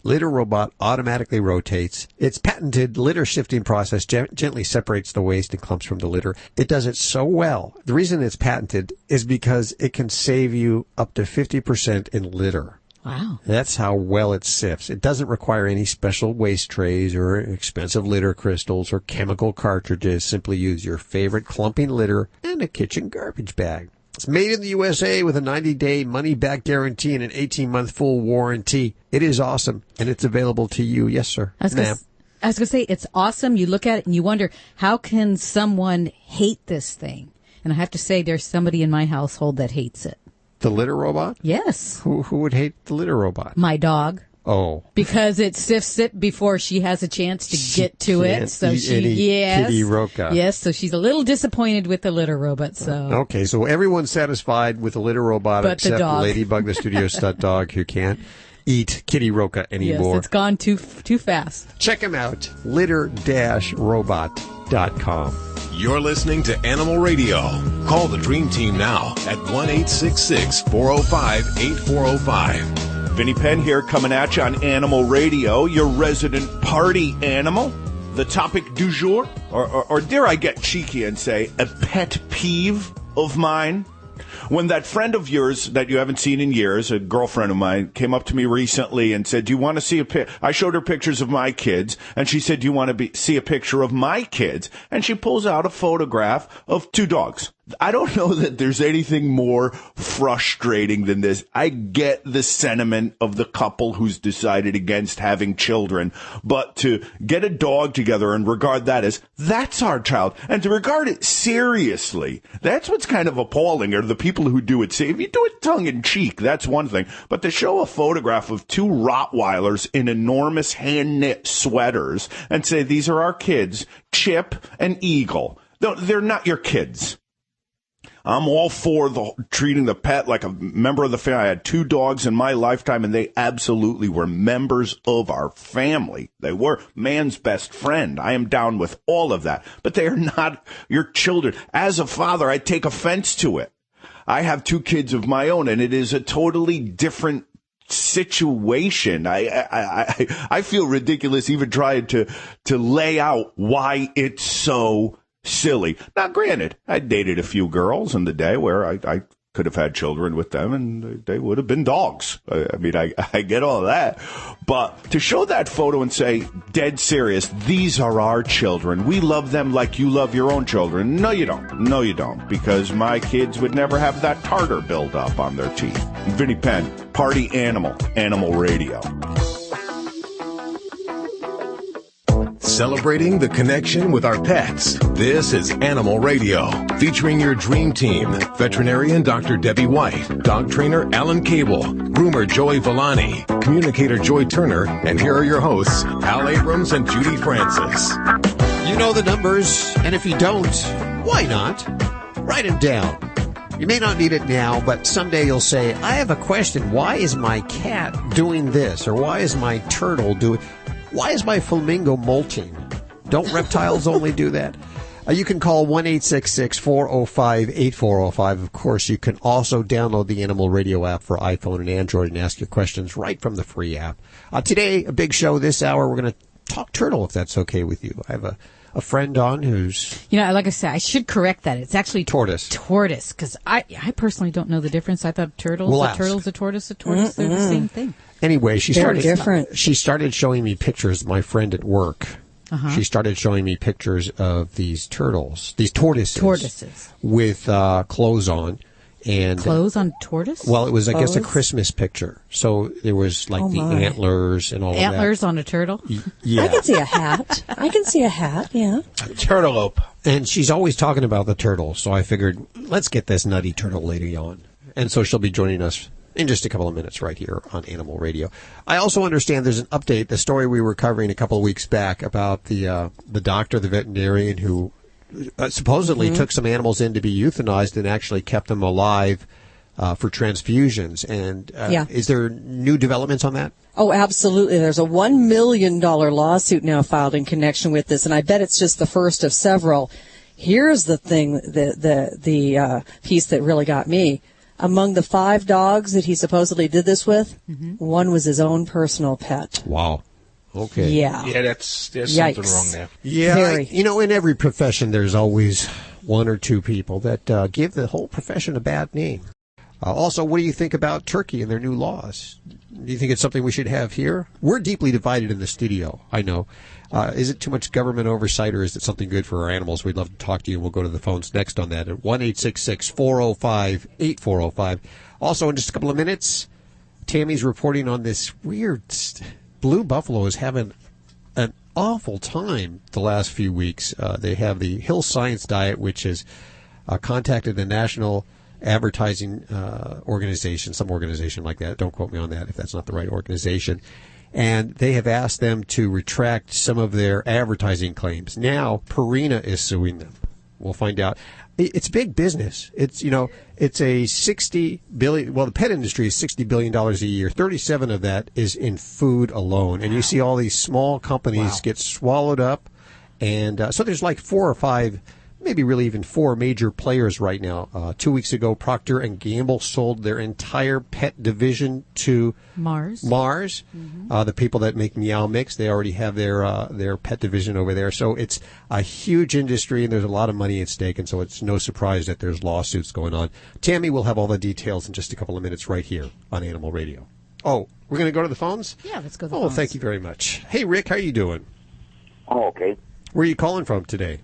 Litter Robot automatically rotates. Its patented litter shifting process gently separates the waste and clumps from the litter. It does it so well. The reason it's patented is because it can save you up to 50% in litter.
Wow.
That's how well it sifts. It doesn't require any special waste trays or expensive litter crystals or chemical cartridges. Simply use your favorite clumping litter and a kitchen garbage bag. It's made in the USA with a 90-day money-back guarantee and an 18-month full warranty. It is awesome, and it's available to you. Yes, sir.
I was going to say, it's awesome. You look at it and you wonder, how can someone hate this thing? And I have to say, there's somebody in my household that hates it.
The litter robot?
Yes.
Who would hate the litter robot?
My dog.
Oh.
Because it sifts it before she has a chance to get to it. So
Kitty Roca.
Yes, so she's a little disappointed with the litter robot. So
okay, so everyone's satisfied with the litter robot
but
except Ladybug, the studio stud dog, who can't eat Kitty Roca anymore.
Yes, it's gone too fast.
Check him out, litter-robot.com.
You're listening to Animal Radio. Call the Dream Team now at 1-866-405-8405.
Vinny Penn here, coming at you on Animal Radio, your resident party animal. The topic du jour, or dare I get cheeky and say a pet peeve of mine? When that friend of yours that you haven't seen in years, a girlfriend of mine, came up to me recently and said, do you want to see I showed her pictures of my kids, and she said, do you want to see a picture of my kids? And she pulls out a photograph of 2 dogs. I don't know that there's anything more frustrating than this. I get the sentiment of the couple who's decided against having children, but to get a dog together and regard that as, that's our child, and to regard it seriously, that's what's kind of appalling, are the people who do it. Say, if you do it tongue-in-cheek, that's one thing, but to show a photograph of 2 Rottweilers in enormous hand-knit sweaters and say, these are our kids, Chip and Eagle. They're not your kids. I'm all for treating the pet like a member of the family. I had 2 dogs in my lifetime, and they absolutely were members of our family. They were man's best friend. I am down with all of that. But they are not your children. As a father, I take offense to it. I have 2 kids of my own, and it is a totally different situation. I feel ridiculous even trying to lay out why it's so silly. Now, granted, I dated a few girls in the day where I could have had children with them, and they would have been dogs. I mean, I get all that. But to show that photo and say, dead serious, these are our children. We love them like you love your own children. No, you don't. No, you don't. Because my kids would never have that tartar buildup on their teeth. Vinnie Penn, Party Animal, Animal Radio.
Celebrating the connection with our pets. This is Animal Radio, featuring your dream team. Veterinarian Dr. Debbie White, dog trainer Alan Cable, groomer Joey Villani, communicator Joy Turner, and here are your hosts, Al Abrams and Judy Francis.
You know the numbers, and if you don't, why not? Write them down. You may not need it now, but someday you'll say, I have a question. Why is my cat doing this? Or why is my turtle doing... Why is my flamingo molting? Don't reptiles only do that? You can call 1-866-405-8405. Of course, you can also download the Animal Radio app for iPhone and Android and ask your questions right from the free app. Today, a big show this hour. We're going to talk turtle, if that's okay with you. I have a friend on who's...
You know, like I said, I should correct that. It's actually...
Tortoise.
Tortoise, because I personally don't know the difference. I thought turtles, a turtle's a tortoise, they're the same thing.
Anyway, she started showing me pictures, my friend at work. Uh-huh. She started showing me pictures of these turtles, these tortoises. With clothes on. And
clothes on tortoise?
Well, it was, I guess, a Christmas picture. So there was like the antlers and all of that.
Antlers on a turtle?
Yeah.
I can see a hat. Yeah.
A turtleope.
And she's always talking about the turtle. So I figured, let's get this nutty turtle lady on. And so she'll be joining us in just a couple of minutes right here on Animal Radio. I also understand there's an update, the story we were covering a couple of weeks back about the doctor, the veterinarian who supposedly took some animals in to be euthanized and actually kept them alive for transfusions. And is there new developments on that?
Oh, absolutely. There's a $1 million lawsuit now filed in connection with this, and I bet it's just the first of several. Here's the thing, the piece that really got me. Among the 5 dogs that he supposedly did this with, one was his own personal pet.
Wow. Okay.
Yeah.
Yeah, there's something wrong there.
Yeah. In every profession, there's always 1 or 2 people that give the whole profession a bad name. Also, what do you think about Turkey and their new laws? Do you think it's something we should have here? We're deeply divided in the studio, I know. Is it too much government oversight, or is it something good for our animals? We'd love to talk to you, and we'll go to the phones next on that at 1-866-405-8405. Also, in just a couple of minutes, Tammy's reporting on this weird... Blue buffalo is having an awful time the last few weeks. They have the Hill Science Diet, which has contacted the National Advertising Organization, some organization like that. Don't quote me on that if that's not the right organization. And they have asked them to retract some of their advertising claims. Now, Purina is suing them. We'll find out. It's big business. It's a $60 billion. Well, the pet industry is $60 billion a year. 37 of that is in food alone. And you see all these small companies get swallowed up. And so there's like 4 or 5, maybe really even 4 major players right now. 2 weeks ago, Procter & Gamble sold their entire pet division to Mars. The people that make Meow Mix, they already have their pet division over there. So it's a huge industry, and there's a lot of money at stake, and so it's no surprise that there's lawsuits going on. Tammy will have all the details in just a couple of minutes right here on Animal Radio. Oh, we're going to go to the phones?
Yeah, let's go to the phones.
Oh, thank you very much. Hey, Rick, how are you doing?
Oh, okay.
Where are you calling from today?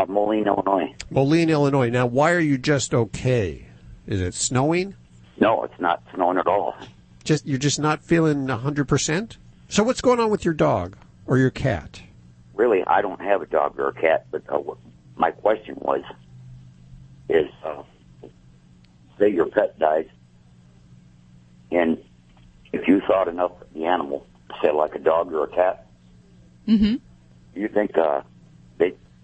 Moline, Illinois.
Moline, Illinois. Now, why are you just okay? Is it snowing?
No, it's not snowing at all.
You're just not feeling 100%? So what's going on with your dog or your cat?
Really, I don't have a dog or a cat, but my question is, say your pet dies, and if you thought enough of the animal, say like a dog or a cat, do you think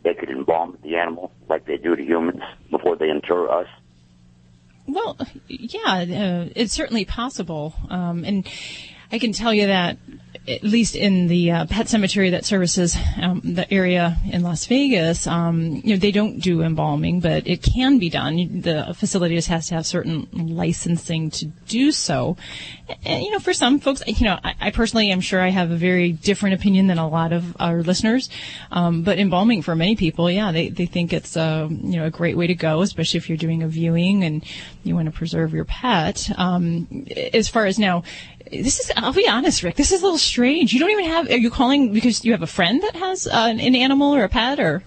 they could embalm the animal like they do to humans before they inter us?
Well, yeah, it's certainly possible. And I can tell you that at least in the pet cemetery that services the area in Las Vegas, they don't do embalming, but it can be done. The facility just has to have certain licensing to do so. And, for some folks, I personally am sure I have a very different opinion than a lot of our listeners. But embalming for many people, they think it's a great way to go, especially if you're doing a viewing and you want to preserve your pet. As far as now, I'll be honest, Rick, this is a little strange. You don't even have, are you calling because you have a friend that has an animal or a pet, or?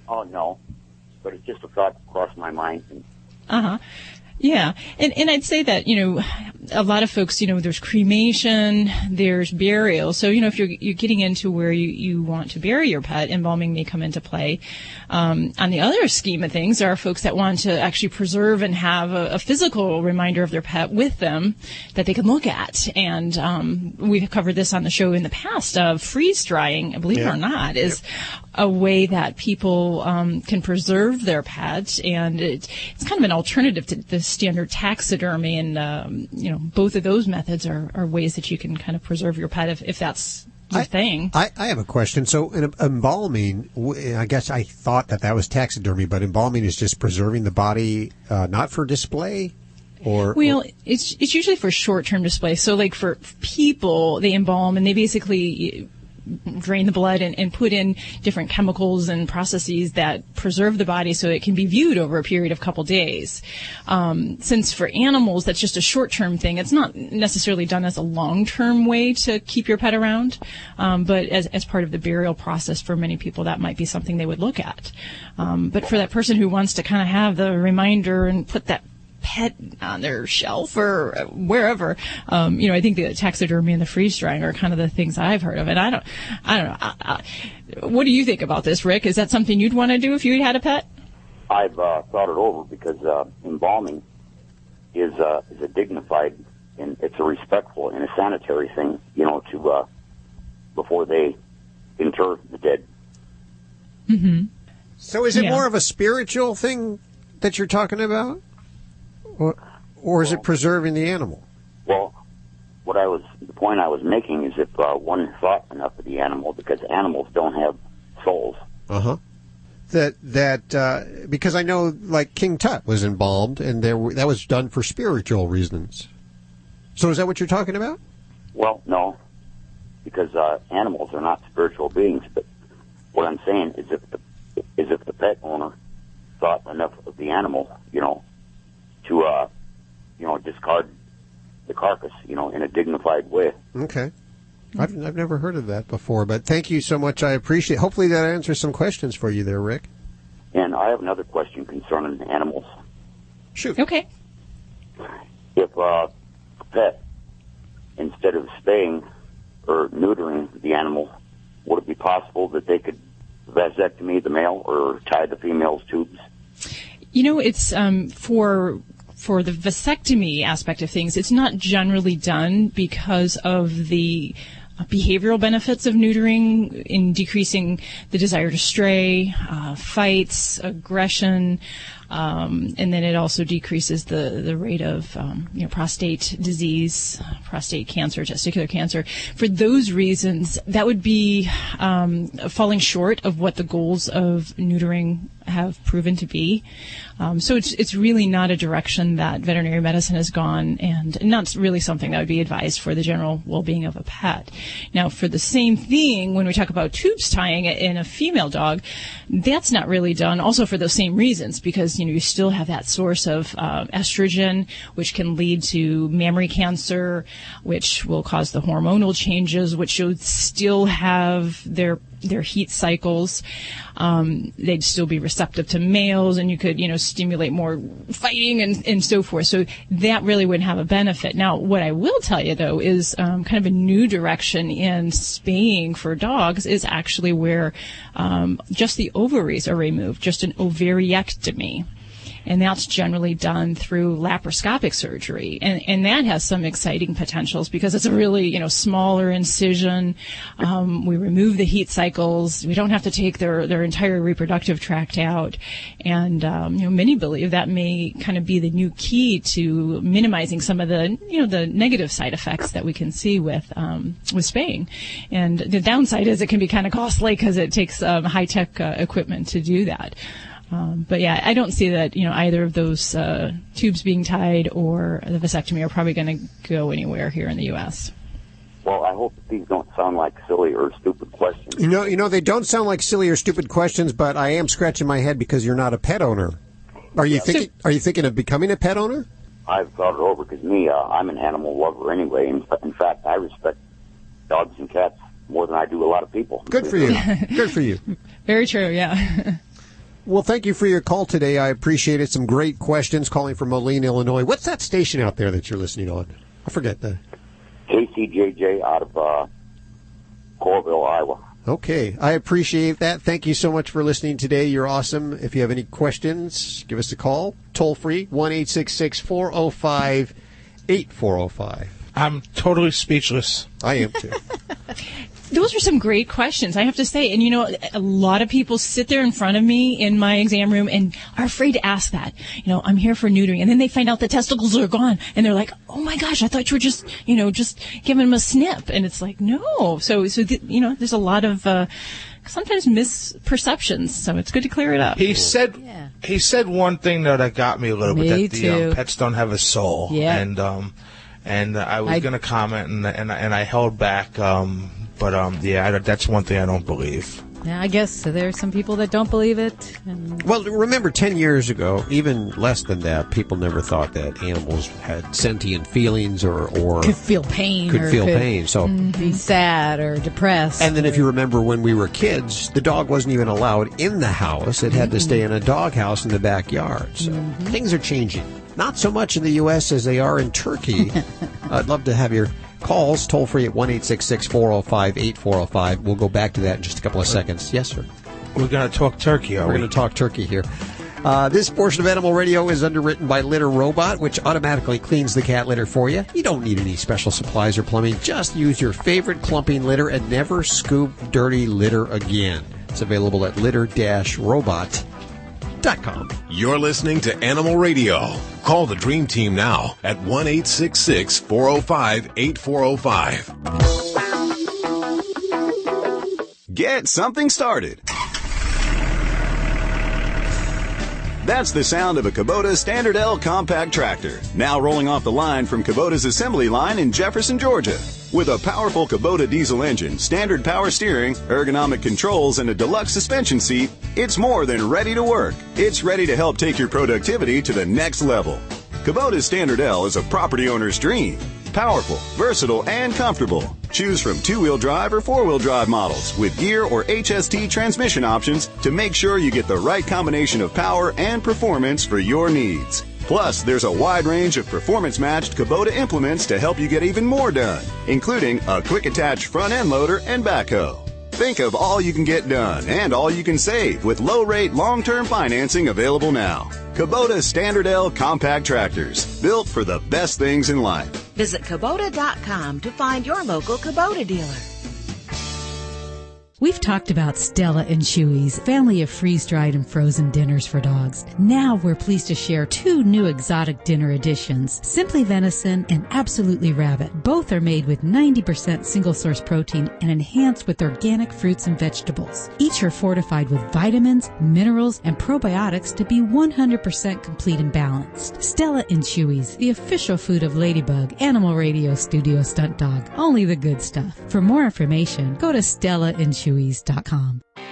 Oh, no. But it's just a thought crossed my mind.
Yeah. And I'd say that, a lot of folks, there's cremation, there's burial. So, if you're getting into where you want to bury your pet, embalming may come into play. On the other scheme of things, there are folks that want to actually preserve and have a physical reminder of their pet with them that they can look at. And we've covered this on the show in the past of freeze drying, believe it or not, is a way that people can preserve their pets, and it's kind of an alternative to the standard taxidermy, and both of those methods are ways that you can kind of preserve your pet if that's your thing.
I have a question. So in embalming, I guess I thought that was taxidermy, but embalming is just preserving the body, not for display?
It's usually for short-term display. So like for people, they embalm and they basically drain the blood and put in different chemicals and processes that preserve the body so it can be viewed over a period of a couple days. Since for animals, that's just a short-term thing. It's not necessarily done as a long-term way to keep your pet around, but as part of the burial process for many people, that might be something they would look at. But for that person who wants to kind of have the reminder and put that pet on their shelf or wherever, I think the taxidermy and the freeze drying are kind of the things I've heard of. And I don't know. What do you think about this, Rick? Is that something you'd want to do if you had a pet?
I've thought it over because embalming is a dignified and it's a respectful and a sanitary thing, to before they inter the dead.
Mm-hmm.
So is it more of a spiritual thing that you're talking about? Or is it preserving the animal?
Well, the point I was making is if one thought enough of the animal, because animals don't have souls.
Because I know, like King Tut was embalmed, and that was done for spiritual reasons. So is that what you're talking about?
Well, no, because animals are not spiritual beings. But what I'm saying is, if the pet owner thought enough of the animal, to discard the carcass, in a dignified way.
Okay. I've never heard of that before, but thank you so much. I appreciate it. Hopefully that answers some questions for you there, Rick.
And I have another question concerning animals.
Shoot.
Okay.
If a pet, instead of spaying or neutering the animal, would it be possible that they could vasectomy the male or tie the female's tubes?
It's for the vasectomy aspect of things, it's not generally done because of the behavioral benefits of neutering in decreasing the desire to stray, fights, aggression, and then it also decreases the rate of prostate disease, prostate cancer, testicular cancer. For those reasons, that would be falling short of what the goals of neutering have proven to be. So it's really not a direction that veterinary medicine has gone, and not really something that would be advised for the general well-being of a pet. Now, for the same thing, when we talk about tubes tying in a female dog, that's not really done also for those same reasons, because you still have that source of estrogen, which can lead to mammary cancer, which will cause the hormonal changes, which should still have their heat cycles. They'd still be receptive to males, and you could, stimulate more fighting and so forth. So that really wouldn't have a benefit. Now, what I will tell you, though, is kind of a new direction in spaying for dogs is actually where just the ovaries are removed, just an ovariectomy. and that's generally done through laparoscopic surgery, and that has some exciting potentials because it's a really smaller incision. We remove the heat cycles. We don't have to take their entire reproductive tract out, and many believe that may kind of be the new key to minimizing some of the the negative side effects that we can see with spaying. And the downside is it can be kind of costly because it takes high-tech equipment to do that. But yeah, I don't see that either of those tubes being tied or the vasectomy are probably going to go anywhere here in the U.S.
Well, I hope that these don't sound like silly or stupid questions.
They don't sound like silly or stupid questions, but I am scratching my head because you're not a pet owner. Are you thinking of becoming a pet owner?
I've thought it over because I'm an animal lover anyway. In fact, I respect dogs and cats more than I do a lot of people.
Good for you. Good for you.
Very true, yeah.
Well, thank you for your call today. I appreciate it. Some great questions calling from Moline, Illinois. What's that station out there that you're listening on? I forget that.
KCJJ out of Coralville, Iowa.
Okay. I appreciate that. Thank you so much for listening today. You're awesome. If you have any questions, give us a call. Toll free, 1-866-405-8405.
I'm totally speechless.
I am too.
Those are some great questions, I have to say. And, a lot of people sit there in front of me in my exam room and are afraid to ask that. I'm here for neutering. And then they find out the testicles are gone. And they're like, oh, my gosh, I thought you were just giving them a snip. And it's like, no. So there's a lot of sometimes misperceptions. So it's good to clear it up.
He said one thing, though, that got me a little bit, that the pets don't have a soul.
Yeah.
And I was going to comment, and I held back. That's one thing I don't believe.
Yeah, I guess there are some people that don't believe it.
Well, remember 10 years ago, even less than that, people never thought that animals had sentient feelings or
could feel pain.
So
be sad or depressed.
And then if you remember when we were kids, the dog wasn't even allowed in the house. It had to stay in a dog house in the backyard. So things are changing. Not so much in the U.S. as they are in Turkey. I'd love to have your calls toll free at 1-866-405-8405. We'll go back to that in just a couple of seconds. Yes, sir.
We're going to talk turkey,
We're going to talk turkey here. This portion of Animal Radio is underwritten by Litter Robot, which automatically cleans the cat litter for you. You don't need any special supplies or plumbing. Just use your favorite clumping litter and never scoop dirty litter again. It's available at litter-robot.com.
You're listening to Animal Radio. Call the Dream Team now at 1-866-405-8405.
Get something started. That's the sound of a Kubota Standard L compact tractor, now rolling off the line from Kubota's assembly line in Jefferson, Georgia. With a powerful Kubota diesel engine, standard power steering, ergonomic controls, and a deluxe suspension seat, it's more than ready to work. It's ready to help take your productivity to the next level. Kubota's Standard L is a property owner's dream. Powerful, versatile, and comfortable. Choose from 2-wheel drive or 4-wheel drive models with gear or HST transmission options to make sure you get the right combination of power and performance for your needs. Plus, there's a wide range of performance-matched Kubota implements to help you get even more done, including a quick-attach front-end loader and backhoe. Think of all you can get done and all you can save with low-rate, long-term financing available now. Kubota Standard L Compact Tractors, built for the best things in life.
Visit Kubota.com to find your local Kubota dealer.
We've talked about Stella and Chewy's family of freeze-dried and frozen dinners for dogs. Now we're pleased to share 2 new exotic dinner additions, Simply Venison and Absolutely Rabbit. Both are made with 90% single-source protein and enhanced with organic fruits and vegetables. Each are fortified with vitamins, minerals, and probiotics to be 100% complete and balanced. Stella and Chewy's, the official food of Ladybug, Animal Radio Studio Stunt Dog. Only the good stuff. For more information, go to StellaandChewy's.com.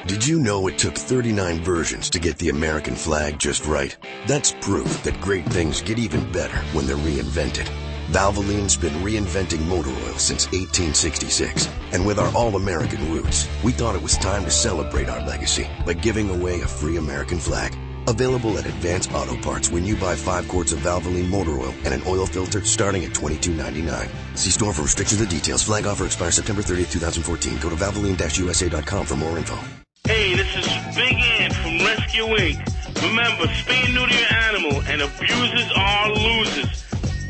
Did you know it took 39 versions to get the American flag just right? That's proof that great things get even better when they're reinvented. Valvoline's been reinventing motor oil since 1866. And with our all-American roots, we thought it was time to celebrate our legacy by giving away a free American flag. Available at Advanced Auto Parts when you buy 5 quarts of Valvoline motor oil and an oil filter starting at $22.99. See store for restrictions and details. Flag offer expires September 30th, 2014. Go to Valvoline-USA.com for more info.
Hey, this is Big Ant from Rescue Inc. Remember, spay and neuter your animals.
abusers are losers.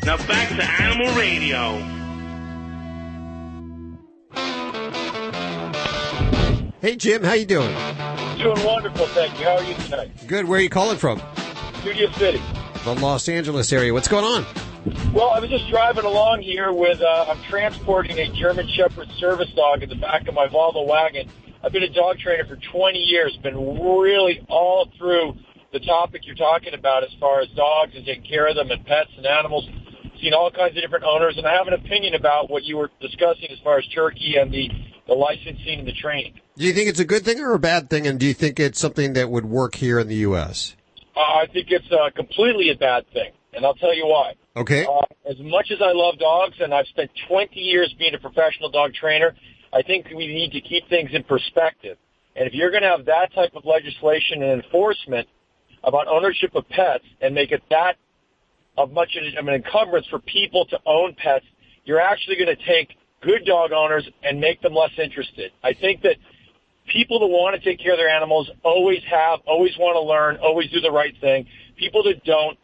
Now back to Animal Radio.
Hey, Jim, how you doing?
Doing wonderful, thank you. How are you tonight?
Good. Where are you calling from?
Studio City.
The Los Angeles area. What's going on?
Well, I was just driving along here with, I'm transporting a German Shepherd service dog in the back of my Volvo wagon. I've been a dog trainer for 20 years, been really all through the topic you're talking about as far as dogs and taking care of them and pets and animals, seen all kinds of different owners, and I have an opinion about what you were discussing as far as Turkey and the licensing and the training.
Do you think it's a good thing or a bad thing, and do you think it's something that would work here in the U.S.?
I think it's completely a bad thing, and I'll tell you why.
Okay.
As much as I love dogs, and I've spent 20 years being a professional dog trainer, I think we need to keep things in perspective. And if you're going to have that type of legislation and enforcement about ownership of pets and make it that of much of an encumbrance for people to own pets, you're actually going to take good dog owners and make them less interested. I think that people that want to take care of their animals always want to learn, always do the right thing. People that don't.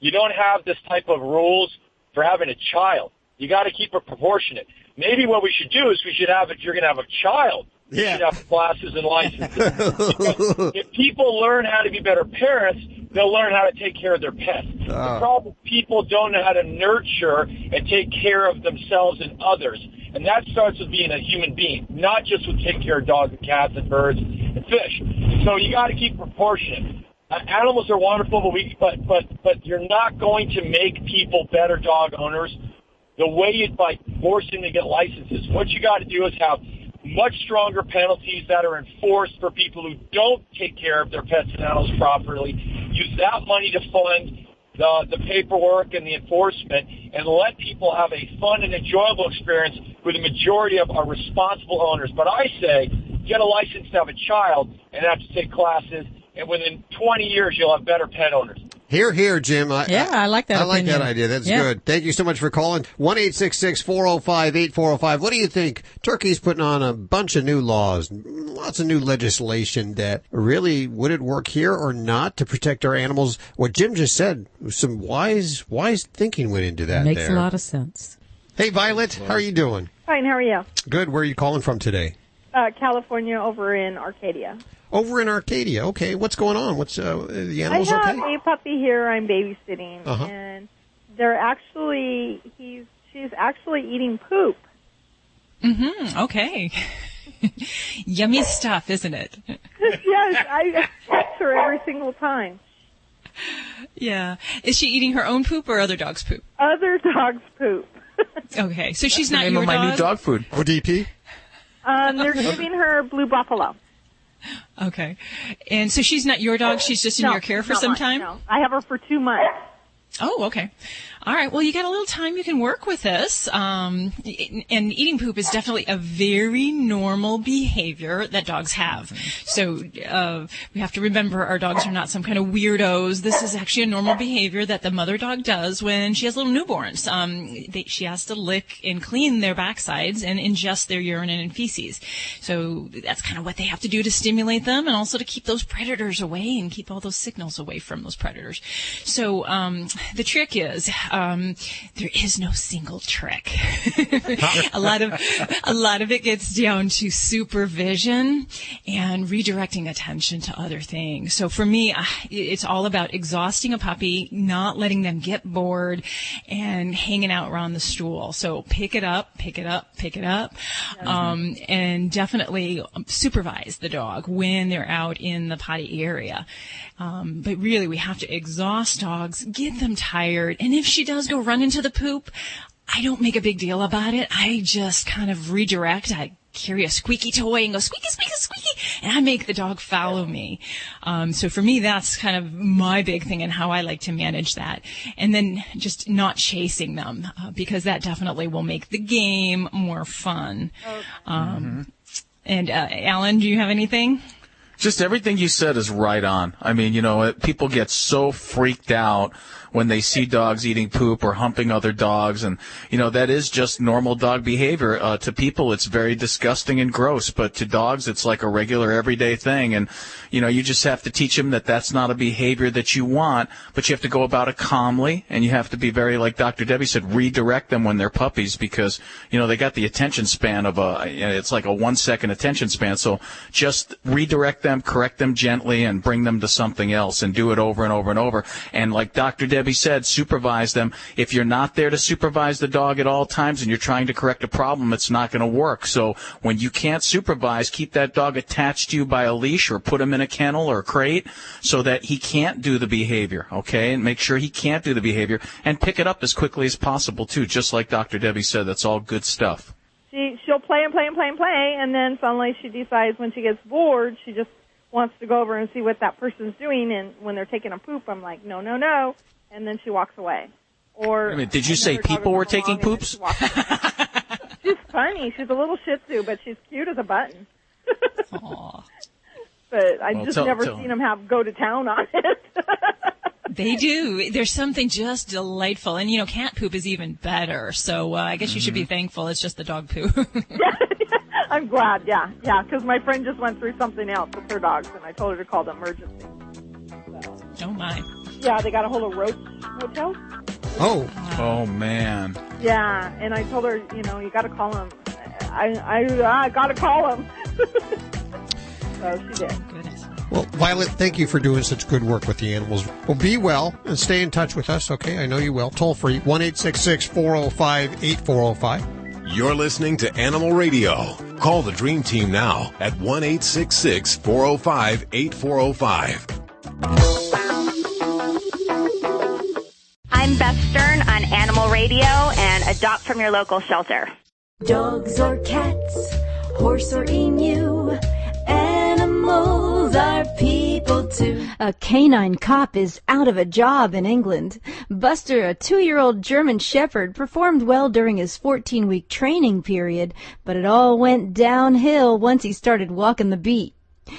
You don't have this type of rules for having a child. You got to keep it proportionate. Maybe what we should do is we should have, if you're going to have a child, you should have classes and licenses. If people learn how to be better parents, they'll learn how to take care of their pets. The problem is people don't know how to nurture and take care of themselves and others. And that starts with being a human being, not just with taking care of dogs and cats and birds and fish. So you got to keep proportionate. Animals are wonderful, but you're not going to make people better dog owners the way is by forcing them to get licenses. What you got to do is have much stronger penalties that are enforced for people who don't take care of their pets and animals properly. Use that money to fund the paperwork and the enforcement, and let people have a fun and enjoyable experience with the majority of our responsible owners. But I say, get a license to have a child and have to take classes, and within 20 years, you'll have better pet owners.
Here, Jim.
I like that.
I like that idea. That's good. Thank you so much for calling. 1-866-405-8405. What do you think? Turkey's putting on a bunch of new laws, lots of new legislation that really, would it work here or not to protect our animals? What Jim just said, some wise thinking went into that.
Makes a lot of sense.
Hey, Violet, how are you doing?
Fine, how are you?
Good. Where are you calling from today?
California, over in Arcadia.
Over in Arcadia. Okay. What's going on? What's the animals okay?
I have a puppy here I'm babysitting, and she's actually eating poop.
Mm-hmm. Okay. Yummy stuff, isn't it?
Yes, I ask her every single time.
Yeah. Is she eating her own poop or other dogs' poop?
Other dogs' poop.
Okay. So she's
That's
not
the name
your
of my
dog?
new dog food.
ODP?
They're giving her Blue Buffalo.
Okay. And so she's not your dog, she's just in your care for some time?
No, I have her for 2 months.
Oh, okay. All right. Well, you got a little time you can work with this. And eating poop is definitely a very normal behavior that dogs have. So we have to remember our dogs are not some kind of weirdos. This is actually a normal behavior that the mother dog does when she has little newborns. She has to lick and clean their backsides and ingest their urine and feces. So that's kind of what they have to do to stimulate them and also to keep those predators away and keep all those signals away from those predators. So the trick is there is no single trick. a lot of it gets down to supervision and redirecting attention to other things. So for me, it's all about exhausting a puppy, not letting them get bored, and hanging out around the stool. So pick it up, and definitely supervise the dog when they're out in the potty area. But really, we have to exhaust dogs, get them tired, and if she does go run into the poop, I don't make a big deal about it. I just kind of redirect. I carry a squeaky toy and go squeaky, squeaky, squeaky, and I make the dog follow me. So for me, that's kind of my big thing and how I like to manage that. And then just not chasing them, because that definitely will make the game more fun. Okay. And Alan, do you have anything?
Just everything you said is right on. I mean, people get so freaked out when they see dogs eating poop or humping other dogs, and that is just normal dog behavior. To people, it's very disgusting and gross, but to dogs, it's like a regular everyday thing. And you just have to teach them that that's not a behavior that you want, but you have to go about it calmly, and you have to be very, like Dr. Debbie said, redirect them when they're puppies, because they got the attention span of it's like a 1 second attention span. So just redirect them, correct them gently, and bring them to something else, and do it over and over and over. And like Dr. Debbie said, supervise them. If you're not there to supervise the dog at all times and you're trying to correct a problem, it's not going to work. So when you can't supervise, keep that dog attached to you by a leash, or put him in a kennel or a crate so that he can't do the behavior, okay? And make sure he can't do the behavior, and pick it up as quickly as possible, too, just like Dr. Debbie said. That's all good stuff.
She'll play and play and play and play, and then suddenly she decides when she gets bored, she just wants to go over and see what that person's doing, and when they're taking a poop, I'm like, no, no, no, and then she walks away. Or
wait a minute, did you say people were taking poops?
She's funny. She's a little Shih Tzu, but she's cute as a button.
Aww.
But I've just never seen them go to town on it.
They do. There's something just delightful. And, cat poop is even better. So I guess you should be thankful it's just the dog poo.
I'm glad, yeah, because my friend just went through something else with her dogs, and I told her to call the emergency. So.
Oh, my.
Yeah, they got a hold of Roach Hotel.
Oh, man.
Yeah, and I told her, you got to call him. I got to call him. So she did.
Goodness.
Well, Violet, thank you for doing such good work with the animals. Well, be well and stay in touch with us, okay? I know you will. Toll free, 1-866-405-8405.
You're listening to Animal Radio. Call the Dream Team now at 1-866-405-8405.
I'm Beth Stern on Animal Radio and Adopt from your local shelter.
Dogs or cats, horse or emu, animals are people too. A canine cop is out of a job in England. Buster, a 2-year-old German Shepherd, performed well during his 14-week training period, but it all went downhill once he started walking the beat.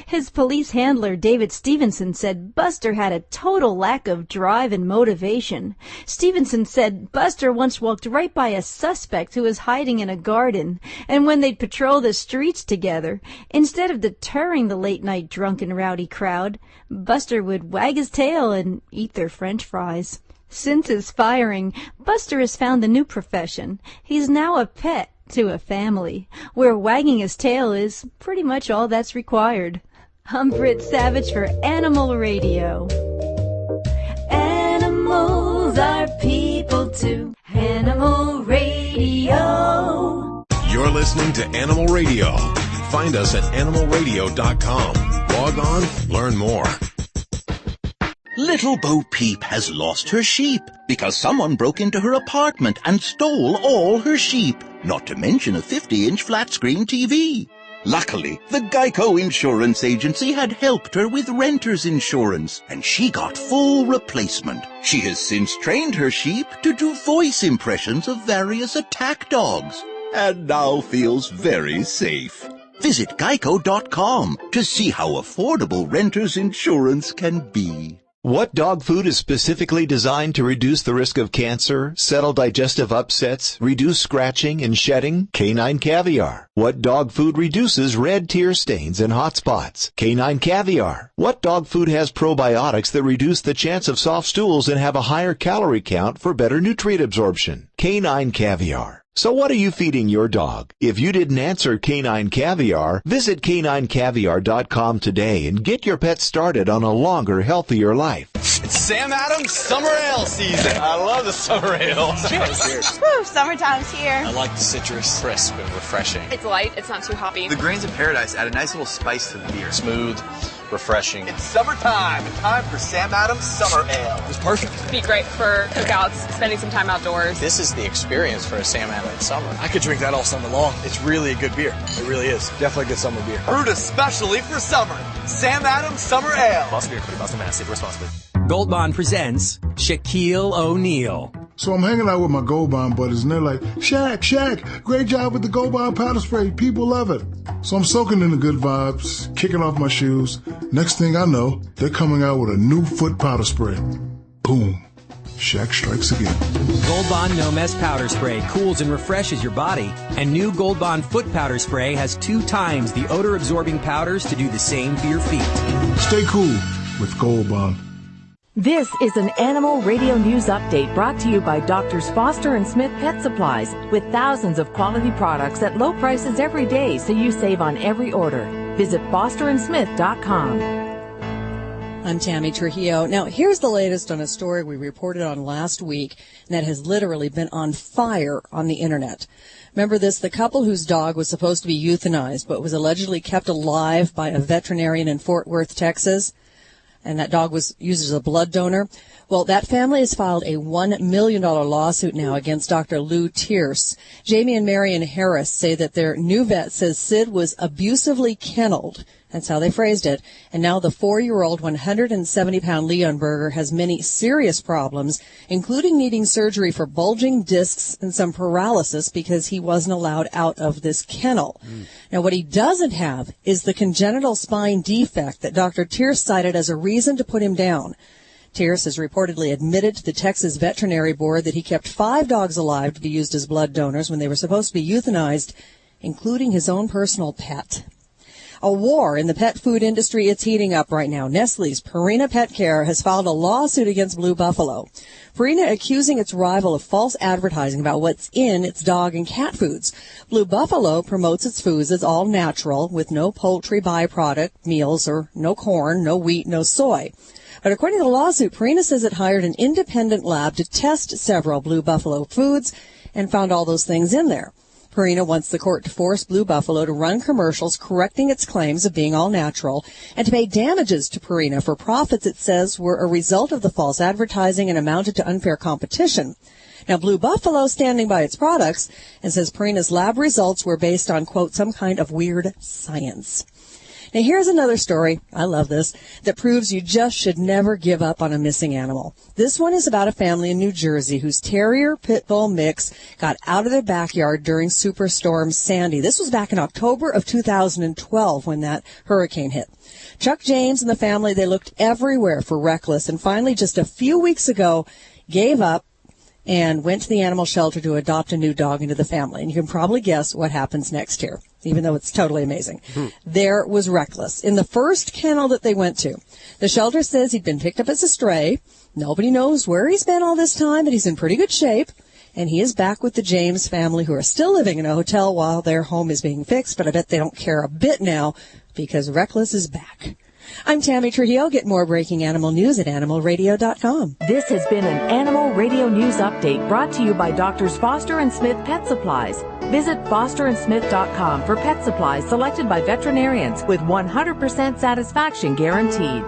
His police handler, David Stevenson, said Buster had a total lack of drive and motivation. Stevenson said Buster once walked right by a suspect who was hiding in a garden, and when they'd patrol the streets together, instead of deterring the late-night drunken rowdy crowd, Buster would wag his tail and eat their French fries. Since his firing, Buster has found a new profession. He's now a pet to a family, where wagging his tail is pretty much all that's required. I'm Britt Savage for Animal Radio. Animals are people too. Animal Radio.
You're listening to Animal Radio. Find us at animalradio.com. Log on, learn more.
Little Bo Peep has lost her sheep because someone broke into her apartment and stole all her sheep, not to mention a 50-inch flat-screen TV. Luckily, the Geico Insurance Agency had helped her with renter's insurance, and she got full replacement. She has since trained her sheep to do voice impressions of various attack dogs, and now feels very safe. Visit Geico.com to see how affordable renter's insurance can be.
What dog food is specifically designed to reduce the risk of cancer, settle digestive upsets, reduce scratching and shedding? Canine Caviar. What dog food reduces red tear stains and hot spots? Canine Caviar. What dog food has probiotics that reduce the chance of soft stools and have a higher calorie count for better nutrient absorption? Canine Caviar. So what are you feeding your dog? If you didn't answer Canine Caviar, visit caninecaviar.com today and get your pet started on a longer, healthier life.
It's Sam Adams Summer Ale season. I love the summer ale. Cheers.
Woo, summertime's here.
I like the citrus, crisp and refreshing.
It's light, it's not too hoppy.
The grains of paradise add a nice little spice to the beer. Smooth, refreshing. It's summertime. Time for Sam Adams Summer Ale. It's perfect.
It'd be great for cookouts, spending some time outdoors.
This is the experience for a Sam Adams summer. I could drink that all summer long. It's really a good beer. It really is. Definitely a good summer beer. Brewed especially for summer. Sam Adams Summer Ale. Boston Beer Company, Boston, Mass. Save responsibly.
Gold Bond presents Shaquille O'Neal.
So I'm hanging out with my Gold Bond buddies, and they're like, Shaq, great job with the Gold Bond powder spray. People love it. So I'm soaking in the good vibes, kicking off my shoes. Next thing I know, they're coming out with a new foot powder spray. Boom. Shaq strikes again.
Gold Bond No Mess Powder Spray cools and refreshes your body. And new Gold Bond Foot Powder Spray has 2 times the odor-absorbing powders to do the same for your feet.
Stay cool with Gold Bond.
This is an Animal Radio News Update brought to you by Doctors Foster and Smith Pet Supplies, with thousands of quality products at low prices every day, so you save on every order. Visit fosterandsmith.com.
I'm Tammy Trujillo. Now, here's the latest on a story we reported on last week, and that has literally been on fire on the internet. Remember this, the couple whose dog was supposed to be euthanized, but was allegedly kept alive by a veterinarian in Fort Worth, Texas? And that dog was used as a blood donor. Well, that family has filed a $1 million lawsuit now against Dr. Lou Tierce. Jamie and Marion Harris say that their new vet says Sid was abusively kenneled. That's how they phrased it. And now the 4-year-old, 170-pound Leonberger has many serious problems, including needing surgery for bulging discs and some paralysis because he wasn't allowed out of this kennel. Now, what he doesn't have is the congenital spine defect that Dr. Tierce cited as a reason to put him down. Tierce has reportedly admitted to the Texas Veterinary Board that he kept 5 dogs alive to be used as blood donors when they were supposed to be euthanized, including his own personal pet. A war in the pet food industry, it's heating up right now. Nestle's Purina Pet Care has filed a lawsuit against Blue Buffalo. Purina accusing its rival of false advertising about what's in its dog and cat foods. Blue Buffalo promotes its foods as all natural, with no poultry byproduct meals or no corn, no wheat, no soy. But according to the lawsuit, Purina says it hired an independent lab to test several Blue Buffalo foods and found all those things in there. Purina wants the court to force Blue Buffalo to run commercials correcting its claims of being all natural and to pay damages to Purina for profits it says were a result of the false advertising and amounted to unfair competition. Now, Blue Buffalo standing by its products and says Purina's lab results were based on, quote, some kind of weird science. Now, here's another story, I love this, that proves you just should never give up on a missing animal. This one is about a family in New Jersey whose terrier pit bull mix got out of their backyard during Superstorm Sandy. This was back in October of 2012 when that hurricane hit. Chuck James and the family, they looked everywhere for Reckless, and finally just a few weeks ago gave up and went to the animal shelter to adopt a new dog into the family. And you can probably guess what happens next here, even though it's totally amazing. There was Reckless in the first kennel that they went to. The shelter says he'd been picked up as a stray. Nobody knows where he's been all this time, but he's in pretty good shape. And he is back with the James family, who are still living in a hotel while their home is being fixed. But I bet they don't care a bit now because Reckless is back. I'm Tammy Trujillo. Get more breaking animal news at animalradio.com.
This has been an Animal Radio News Update brought to you by Doctors Foster and Smith Pet Supplies. Visit fosterandsmith.com for pet supplies selected by veterinarians with 100% satisfaction guaranteed.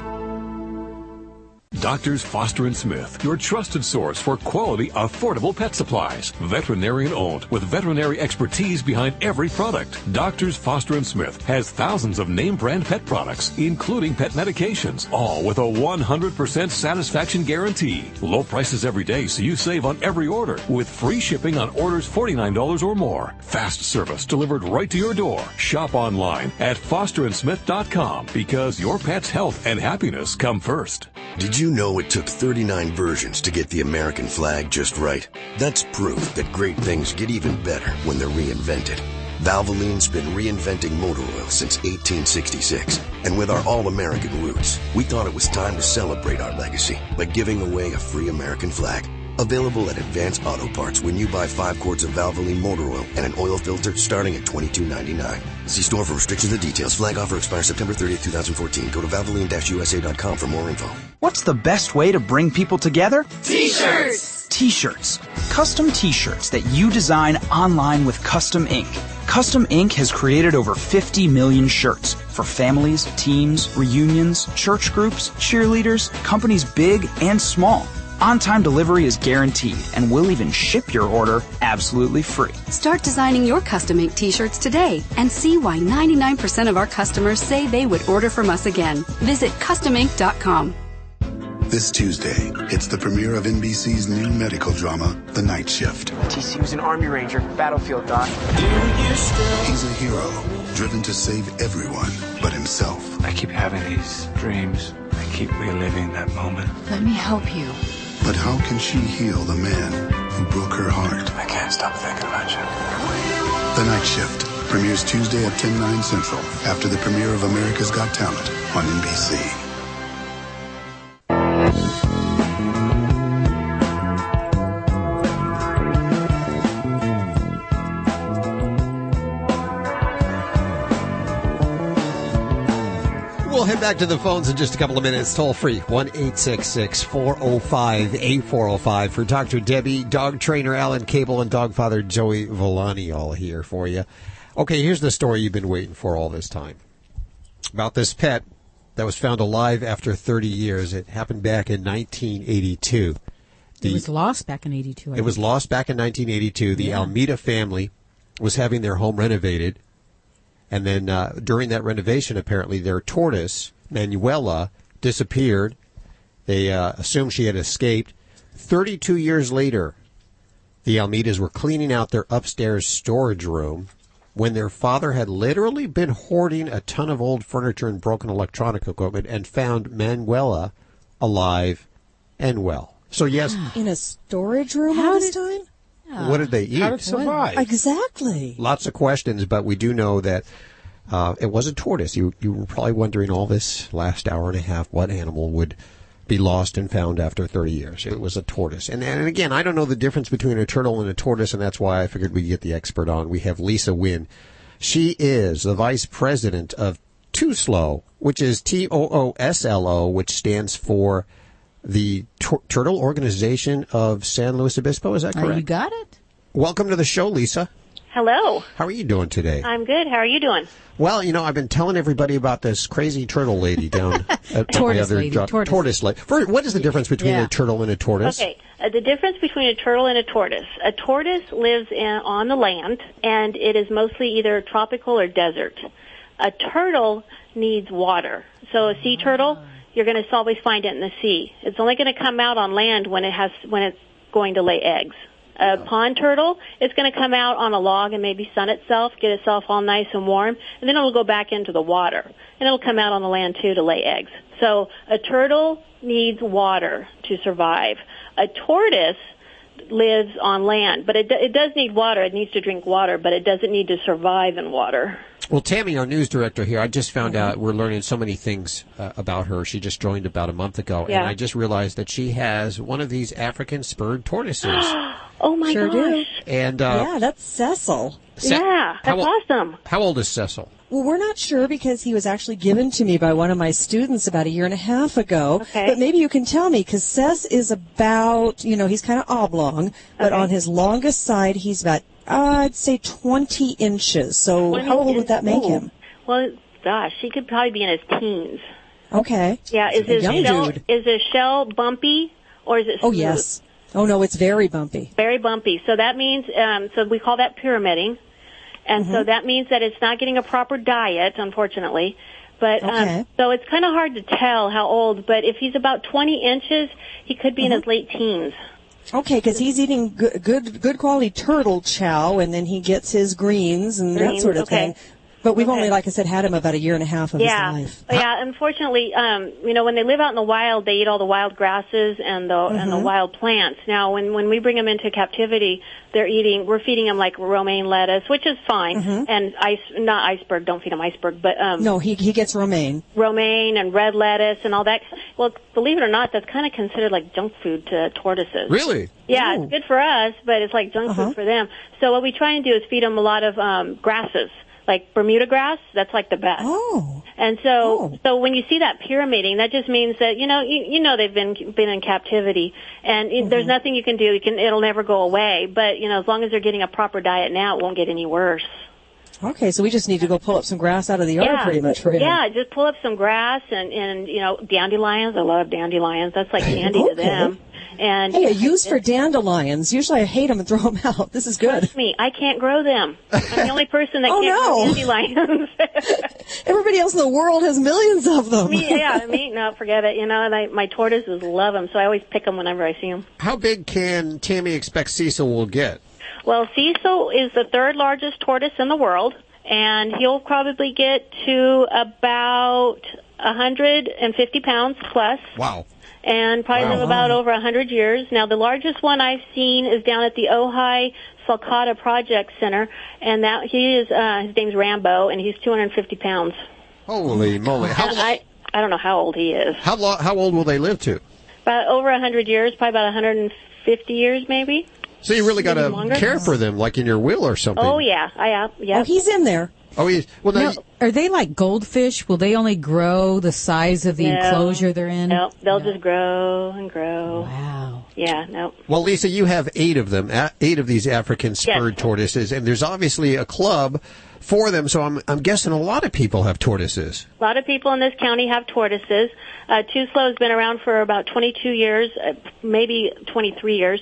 Doctors Foster and Smith, your trusted source for quality, affordable pet supplies. Veterinarian owned, with veterinary expertise behind every product. Doctors Foster and Smith has thousands of name brand pet products, including pet medications, all with a 100% satisfaction guarantee. Low prices every day, so you save on every order, with free shipping on orders $49 or more. Fast service delivered right to your door. Shop online at fosterandsmith.com, because your pet's health and happiness come first.
Did you know it took 39 versions to get the American flag just right? That's proof that great things get even better when they're reinvented. Valvoline's been reinventing motor oil since 1866. And with our all-American roots, we thought it was time to celebrate our legacy by giving away a free American flag. Available at Advanced Auto Parts when you buy 5 quarts of Valvoline motor oil and an oil filter starting at $22.99. See store for restrictions and details. Flag offer expires September 30th, 2014. Go to Valvoline-USA.com for more info.
What's the best way to bring people together?
T-shirts!
T-shirts. Custom T-shirts that you design online with Custom Ink. Custom Ink has created over 50 million shirts for families, teams, reunions, church groups, cheerleaders, companies big and small. On-time delivery is guaranteed, and we'll even ship your order absolutely free.
Start designing your custom ink t-shirts today and see why 99% of our customers say they would order from us again. Visit customink.com.
This Tuesday, it's the premiere of NBC's new medical drama, The Night Shift.
TC was an Army Ranger, battlefield doc.
He's a hero, driven to save everyone but himself.
I keep having these dreams. I keep reliving that moment.
Let me help you.
But how can she heal the man who broke her heart?
I can't stop thinking about you.
The Night Shift premieres Tuesday at 10/9 Central after the premiere of America's Got Talent on NBC.
We'll head back to the phones in just a couple of minutes. Toll free, 1-866-405-8405 for Dr. Debbie, dog trainer Alan Cable, and dog father Joey Villani, all here for you. Okay, here's the story you've been waiting for all this time. About this pet that was found alive after 30 years. It happened back in 1982.
It was lost back in 82.
It was lost back in 1982. The Almeida family was having their home renovated. And then during that renovation, apparently, their tortoise, Manuela, disappeared. They assumed she had escaped. 32 years later, the Almeidas were cleaning out their upstairs storage room when their father had literally been hoarding a ton of old furniture and broken electronic equipment and found Manuela alive and well. So, yes.
In a storage room all this time?
What did they eat?
How did it survive?
Exactly.
Lots of questions, but we do know that it was a tortoise. You were probably wondering all this last hour and a half what animal would be lost and found after 30 years. It was a tortoise. And again, I don't know the difference between a turtle and a tortoise, and that's why I figured we'd get the expert on. We have Lisa Winn. She is the vice president of TOOSLO, which is TOOSLO, which stands for the Turtle Organization of San Luis Obispo. Is that correct?
You got it.
Welcome to the show, Lisa.
Hello.
How are you doing today?
I'm good. How are you doing?
Well, I've been telling everybody about this crazy turtle lady down at
Tortoise
my other
lady,
job.
tortoise.
Lady. First, what is the difference between a turtle and a tortoise?
Okay. The difference between a turtle and a tortoise. A tortoise lives on the land, and it is mostly either tropical or desert. A turtle needs water. So a sea turtle, you're going to always find it in the sea. It's only going to come out on land when it's going to lay eggs. A pond turtle is going to come out on a log and maybe sun itself, get itself all nice and warm, and then it'll go back into the water. And it'll come out on the land, too, to lay eggs. So a turtle needs water to survive. A tortoise lives on land, but it does need water. It needs to drink water, but it doesn't need to survive in water.
Well, Tammy, our news director here, I just found out we're learning so many things about her. She just joined about a month ago, and I just realized that she has one of these African Spurred Tortoises.
Oh, my
Sure
gosh.
do.
And
yeah, that's Cecil.
Yeah, that's awesome.
How old is Cecil?
Well, we're not sure because he was actually given to me by one of my students about a year and a half ago.
Okay.
But maybe you can tell me, because Cec is about, he's kind of oblong, but on his longest side, he's about, I'd say 20 inches. So
20
how old would that make him?
Well, gosh, he could probably be in his teens.
Okay.
Yeah, is his
young
shell,
dude.
is his shell bumpy or is it smooth?
Oh, yes. Oh, no, it's very bumpy.
Very bumpy. So that means, so we call that pyramiding. And so that means that it's not getting a proper diet, unfortunately. But so it's kind of hard to tell how old. But if he's about 20 inches, he could be in his late teens.
Okay, because he's eating good quality turtle chow, and then he gets his greens and that sort of thing. But we've only, like I said, had him about a year and a half of his life.
Yeah, unfortunately, when they live out in the wild, they eat all the wild grasses and the wild plants. Now, when we bring them into captivity, we're feeding them like romaine lettuce, which is fine, and not iceberg. Don't feed them iceberg, but
no, he gets romaine.
Romaine and red lettuce and all that. Well, believe it or not, that's kind of considered like junk food to tortoises.
Really?
Yeah, it's good for us, but it's like junk food for them. So what we try and do is feed them a lot of grasses. Like Bermuda grass, that's like the best.
Oh.
And so when you see that pyramiding, that just means that they've been in captivity, and there's nothing you can do. It'll never go away. But as long as they're getting a proper diet now, it won't get any worse.
Okay, so we just need to go pull up some grass out of the yard pretty much for him.
Yeah, just pull up some grass and dandelions. I love dandelions. That's like candy to them. And
hey, a use for dandelions. Usually I hate them and throw them out. This is good.
Trust me, I can't grow them. I'm the only person that can't grow dandelions.
Everybody else in the world has millions of them.
No, forget it. And my tortoises love them, so I always pick them whenever I see them.
How big can Tammy expect Cecil will get?
Well, Cecil is the third largest tortoise in the world, and he'll probably get to about 150 pounds plus.
Wow.
And probably live about over 100 years. Now, the largest one I've seen is down at the Ojai Sulcata Project Center, and that his name's Rambo, and he's 250 pounds.
Holy moly!
I don't know how old he is.
How old will they live to?
About over 100 years, probably about 150 years, maybe.
So you really got to care for them, like in your will or something.
Oh yeah, yeah.
Oh, he's in there.
Oh,
are they like goldfish? Will they only grow the size of the enclosure they're in?
No, they'll just grow and grow.
Wow.
Yeah, no.
Well, Lisa, you have 8 of them, 8 of these African spurred tortoises, and there's obviously a club for them, so I'm guessing a lot of people have tortoises.
A lot of people in this county have tortoises. Too-Slow has been around for about 22 years, maybe 23 years.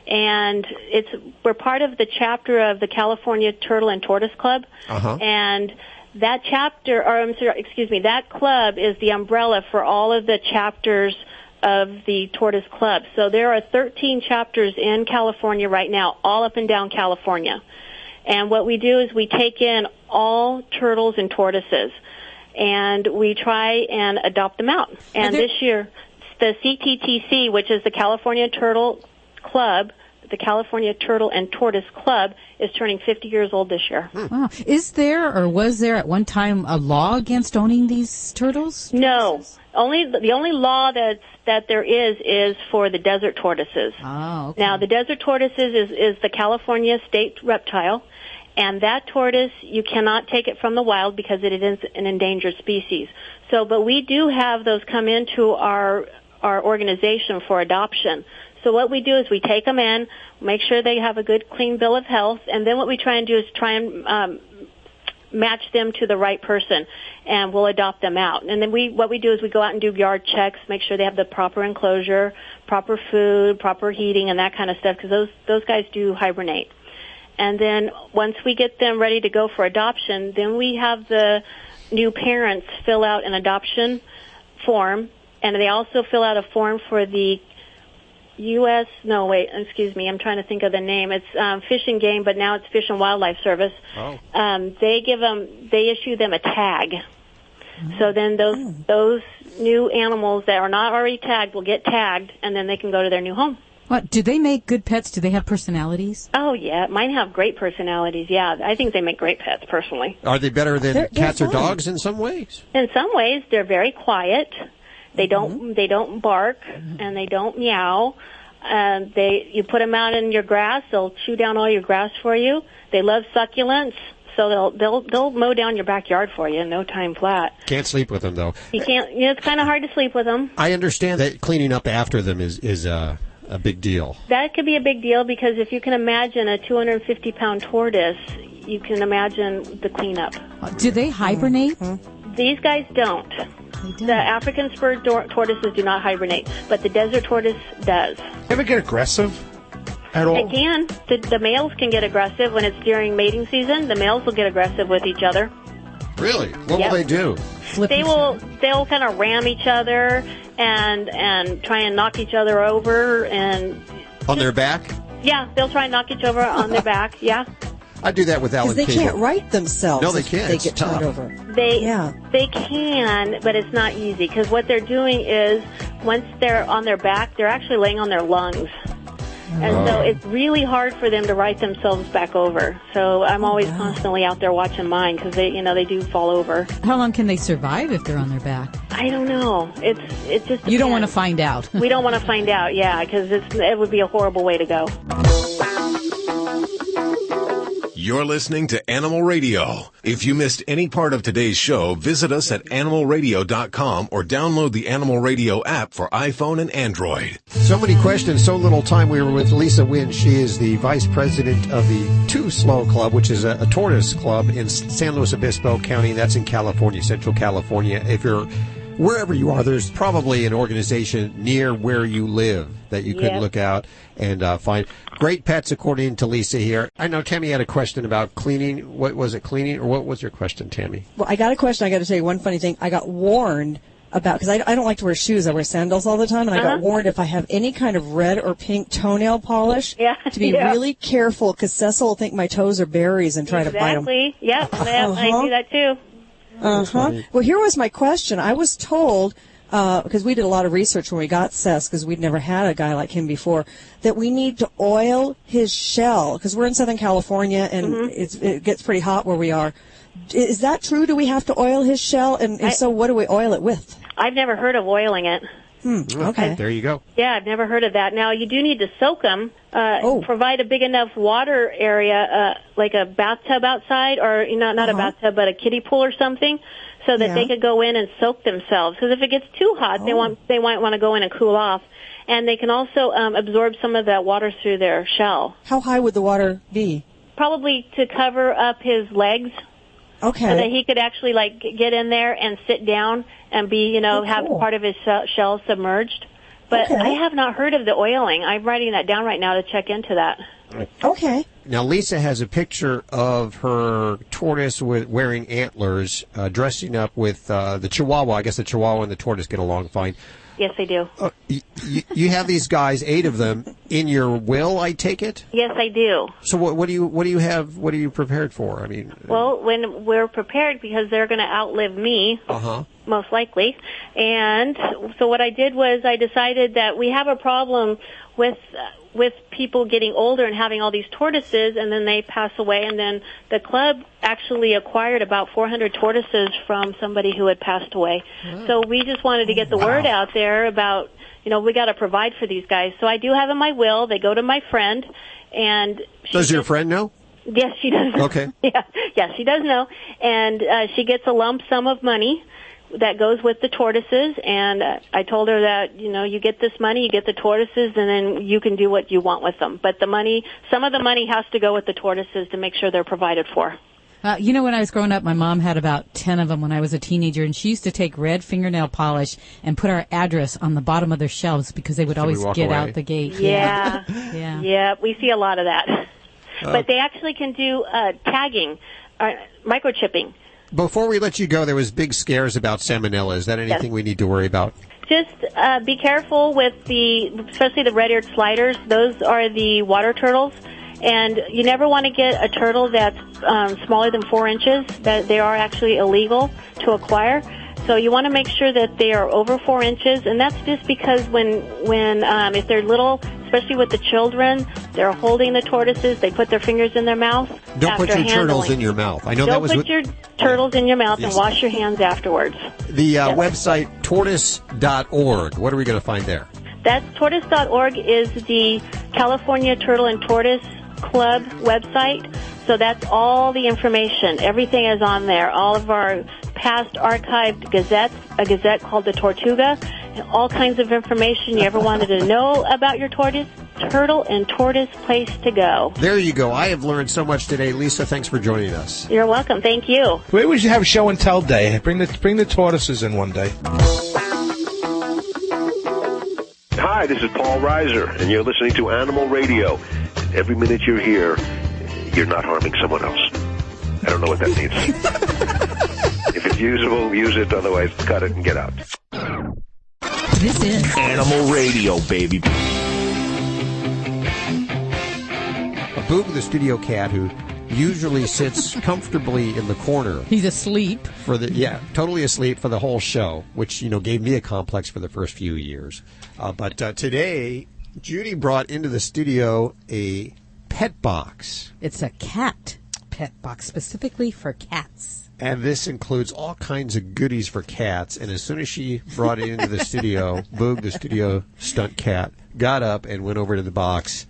And we're part of the chapter of the California Turtle and Tortoise Club. And that that club is the umbrella for all of the chapters of the Tortoise Club. So there are 13 chapters in California right now, all up and down California. And what we do is we take in all turtles and tortoises, and we try and adopt them out. And this year, the CTTC, which is the California Turtle Club, the California Turtle and Tortoise Club, is turning 50 years old this year.
Wow. Is there or was there at one time a law against owning these turtles?
No. The only law that there is for the desert tortoises.
Oh, okay.
Now, the desert tortoises is the California state reptile, and that tortoise, you cannot take it from the wild because it is an endangered species. But we do have those come into our organization for adoption. So what we do is we take them in, make sure they have a good, clean bill of health, and then what we try and do is match them to the right person, and we'll adopt them out. And then what we do is we go out and do yard checks, make sure they have the proper enclosure, proper food, proper heating, and that kind of stuff, because those guys do hibernate. And then once we get them ready to go for adoption, then we have the new parents fill out an adoption form, and they also fill out a form for the I'm trying to think of the name. It's Fish and Game, but now it's Fish and Wildlife Service.
Oh.
They issue them a tag. So then those new animals that are not already tagged will get tagged, and then they can go to their new home.
What, do they make good pets? Do they have personalities?
Oh, yeah. Mine have great personalities, yeah. I think they make great pets, personally.
Are they better than cats or dogs in some ways?
In some ways, they're very quiet. They don't bark, and they don't meow. You put them out in your grass, they'll chew down all your grass for you. They love succulents, so they'll mow down your backyard for you in no time flat.
Can't sleep with them though.
You can't. It's kind of hard to sleep with them.
I understand that cleaning up after them is a big deal.
That could be a big deal because if you can imagine a 250-pound tortoise, you can imagine the cleanup.
Do they hibernate?
These guys don't. The African Spurred Tortoises do not hibernate, but the desert tortoise does.
Ever get aggressive at all?
They can. The males can get aggressive when it's during mating season. The males will get aggressive with each other.
Really? What will they do?
They'll kind of ram each other and try and knock each other over and
on their back.
Yeah, they'll try and knock each other on their back. Yeah.
I do that with Alan
Because they can't right themselves.
No, they can't.
They
it's
get
tough.
turned over.
They can, but it's not easy because what they're doing is once they're on their back, they're actually laying on their lungs. And so it's really hard for them to right themselves back over. So I'm always constantly out there watching mine because they do fall over.
How long can they survive if they're on their back?
I don't know. It just depends.
You don't want to find out.
We don't want to find out, yeah, because it would be a horrible way to go.
You're listening to Animal Radio. If you missed any part of today's show, visit us at animalradio.com or download the Animal Radio app for iPhone and Android.
So many questions, so little time. We were with Lisa Winn. She is the vice president of the Too Slow Club, which is a tortoise club in San Luis Obispo County. That's in California, Central California. If you're wherever you are, there's probably an organization near where you live that you could look out and find. Great pets, according to Lisa here. I know Tammy had a question about cleaning. What was it, cleaning? Or what was your question, Tammy?
Well, I got a question. I got to tell you one funny thing. I got warned about, because I don't like to wear shoes. I wear sandals all the time. And I got warned if I have any kind of red or pink toenail polish to be really careful, because Cecil will think my toes are berries and try to bite them.
Exactly. Yep. I do that too.
Well, here was my question. I was told, because we did a lot of research when we got Cess, because we'd never had a guy like him before, that we need to oil his shell, because we're in Southern California and it gets pretty hot where we are. Is that true? Do we have to oil his shell? And if so, what do we oil it with?
I've never heard of oiling it.
Okay.
There you go.
Yeah, I've never heard of that. Now, you do need to soak them. Provide a big enough water area, like a bathtub outside, or not a bathtub, but a kiddie pool or something, so that they could go in and soak themselves. Because if it gets too hot, they might want to go in and cool off. And they can also absorb some of that water through their shell.
How high would the water be?
Probably to cover up his legs.
Okay.
So that he could actually get in there and sit down and be, have part of his shell submerged. But I have not heard of the oiling. I'm writing that down right now to check into that.
Okay.
Now, Lisa has a picture of her tortoise wearing antlers, dressing up with the Chihuahua. I guess the Chihuahua and the tortoise get along fine.
Yes, they do.
You have these guys, 8 of them, in your will, I take it?
Yes, I do.
So what do you have? What are you prepared for? I mean,
well, when we're prepared, because they're going to outlive me, most likely. And so what I did was I decided that we have a problem with people getting older and having all these tortoises, and then they pass away. And then the club actually acquired about 400 tortoises from somebody who had passed away. So we just wanted to get the word out there about, we got to provide for these guys. So I do have in my will, they go to my friend. And
does your friend know?
Yes, she does.
Okay.
Yeah, she does know. And she gets a lump sum of money that goes with the tortoises, and I told her that, you get this money, you get the tortoises, and then you can do what you want with them. But some of the money has to go with the tortoises to make sure they're provided for.
When I was growing up, my mom had about 10 of them when I was a teenager, and she used to take red fingernail polish and put our address on the bottom of their shelves because they would always get out the gate.
Yeah, we see a lot of that. But they actually can do tagging, microchipping.
Before we let you go, there was big scares about salmonella. Is that anything we need to worry about?
Just be careful with especially the red-eared sliders. Those are the water turtles. And you never want to get a turtle that's smaller than 4 inches. That they are actually illegal to acquire. So you want to make sure that they are over 4 inches. And that's just because when if they're little, especially with the children, they're holding the tortoises. They put their fingers in their mouth.
Don't put your turtles in your mouth. I know that was.
Don't put your turtles in your mouth and wash your hands afterwards.
The website tortoise.org. What are we going to find there?
That's tortoise.org is the California Turtle and Tortoise Club website. So that's all the information. Everything is on there. All of our past archived gazettes, a gazette called the Tortuga, and all kinds of information you ever wanted to know about your turtle and tortoise place to go.
There you go. I have learned so much today. Lisa, thanks for joining us.
You're welcome. Thank you.
Maybe we should have show and tell day. Bring the tortoises in one day.
Hi, this is Paul Reiser, and you're listening to Animal Radio. Every minute you're here, you're not harming someone else. I don't know what that means. If it's usable, use it. Otherwise, cut it and get out.
This is
Animal Radio, baby.
Boog, the studio cat, who usually sits comfortably in the corner.
He's asleep.
Totally asleep for the whole show, which, gave me a complex for the first few years. But today, Judy brought into the studio a pet box.
It's a cat pet box, specifically for cats.
And this includes all kinds of goodies for cats. And as soon as she brought it into the studio, Boog, the studio stunt cat, got up and went over to the box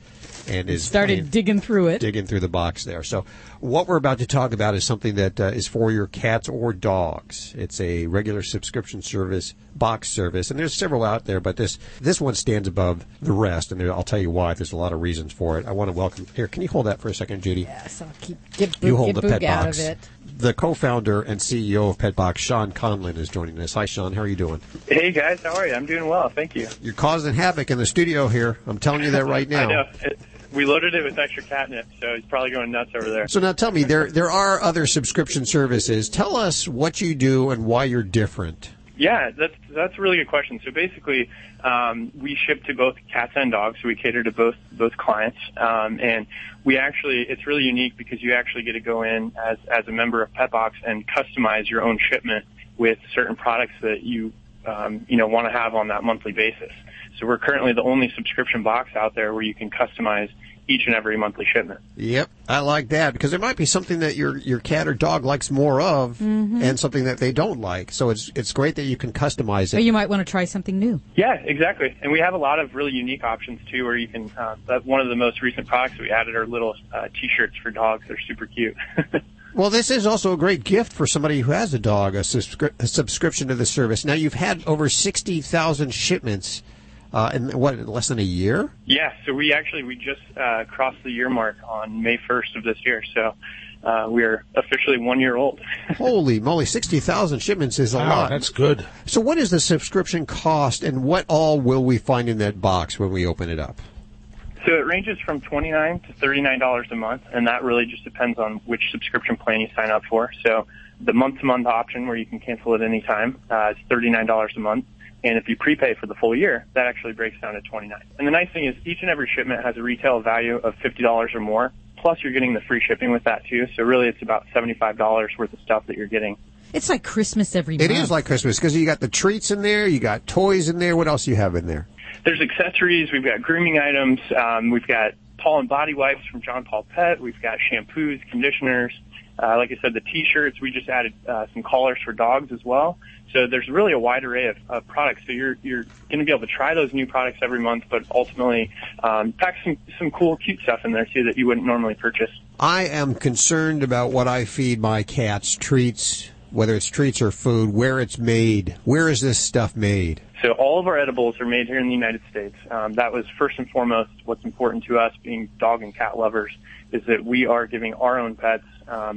and is
started digging through it.
Digging through the box there. So what we're about to talk about is something that is for your cats or dogs. It's a regular subscription service, box service, and there's several out there, but this one stands above the rest, and I'll tell you why. There's a lot of reasons for it. I want to welcome here. Can you hold that for a second, Judy?
Yes, I'll get Boog out of it.
The co-founder and CEO of PetBox, Sean Conlon, is joining us. Hi, Sean. How are you doing?
Hey, guys. How are you? I'm doing well. Thank you.
You're causing havoc in the studio here. I'm telling you that right now.
I know. We loaded it with extra catnip, so he's probably going nuts over there.
So now tell me, there are other subscription services. Tell us what you do and why you're different.
Yeah, that's a really good question. So basically, we ship to both cats and dogs, so we cater to both clients. And it's really unique because you actually get to go in as a member of PetBox and customize your own shipment with certain products that you want to have on that monthly basis. So we're currently the only subscription box out there where you can customize each and every monthly shipment.
Yep, I like that because there might be something that your cat or dog likes more of and something that they don't like. So it's great that you can customize it.
Or you might want to try something new.
Yeah, exactly. And we have a lot of really unique options, too, where you can one of the most recent products that we added are little T-shirts for dogs. They're super cute.
Well, this is also a great gift for somebody who has a dog, a subscription to the service. Now, you've had over 60,000 shipments in less than a year?
Yeah, so we just crossed the year mark on May 1st of this year, so we're officially 1 year old.
Holy moly, 60,000 shipments is a lot.
That's good.
So what is the subscription cost, and what all will we find in that box when we open it up?
So it ranges from $29 to $39 a month, and that really just depends on which subscription plan you sign up for. So the month-to-month option, where you can cancel at any time, is $39 a month. And if you prepay for the full year, that actually breaks down to $29. And the nice thing is each and every shipment has a retail value of $50 or more, plus you're getting the free shipping with that, too. So really it's about $75 worth of stuff that you're getting.
It's like Christmas every month.
It is like Christmas because you got the treats in there, you got toys in there. What else do you have in there?
There's accessories. We've got grooming items. We've got paw and body wipes from John Paul Pet. We've got shampoos, conditioners. Like I said, the T-shirts. We just added some collars for dogs as well. So there's really a wide array of products. So you're going to be able to try those new products every month, but ultimately pack some cool, cute stuff in there, too, that you wouldn't normally purchase.
I am concerned about what I feed my cats, treats, whether it's treats or food, where it's made. Where is this stuff made?
So all of our edibles are made here in the United States. That was first and foremost what's important to us, being dog and cat lovers, is that we are giving our own pets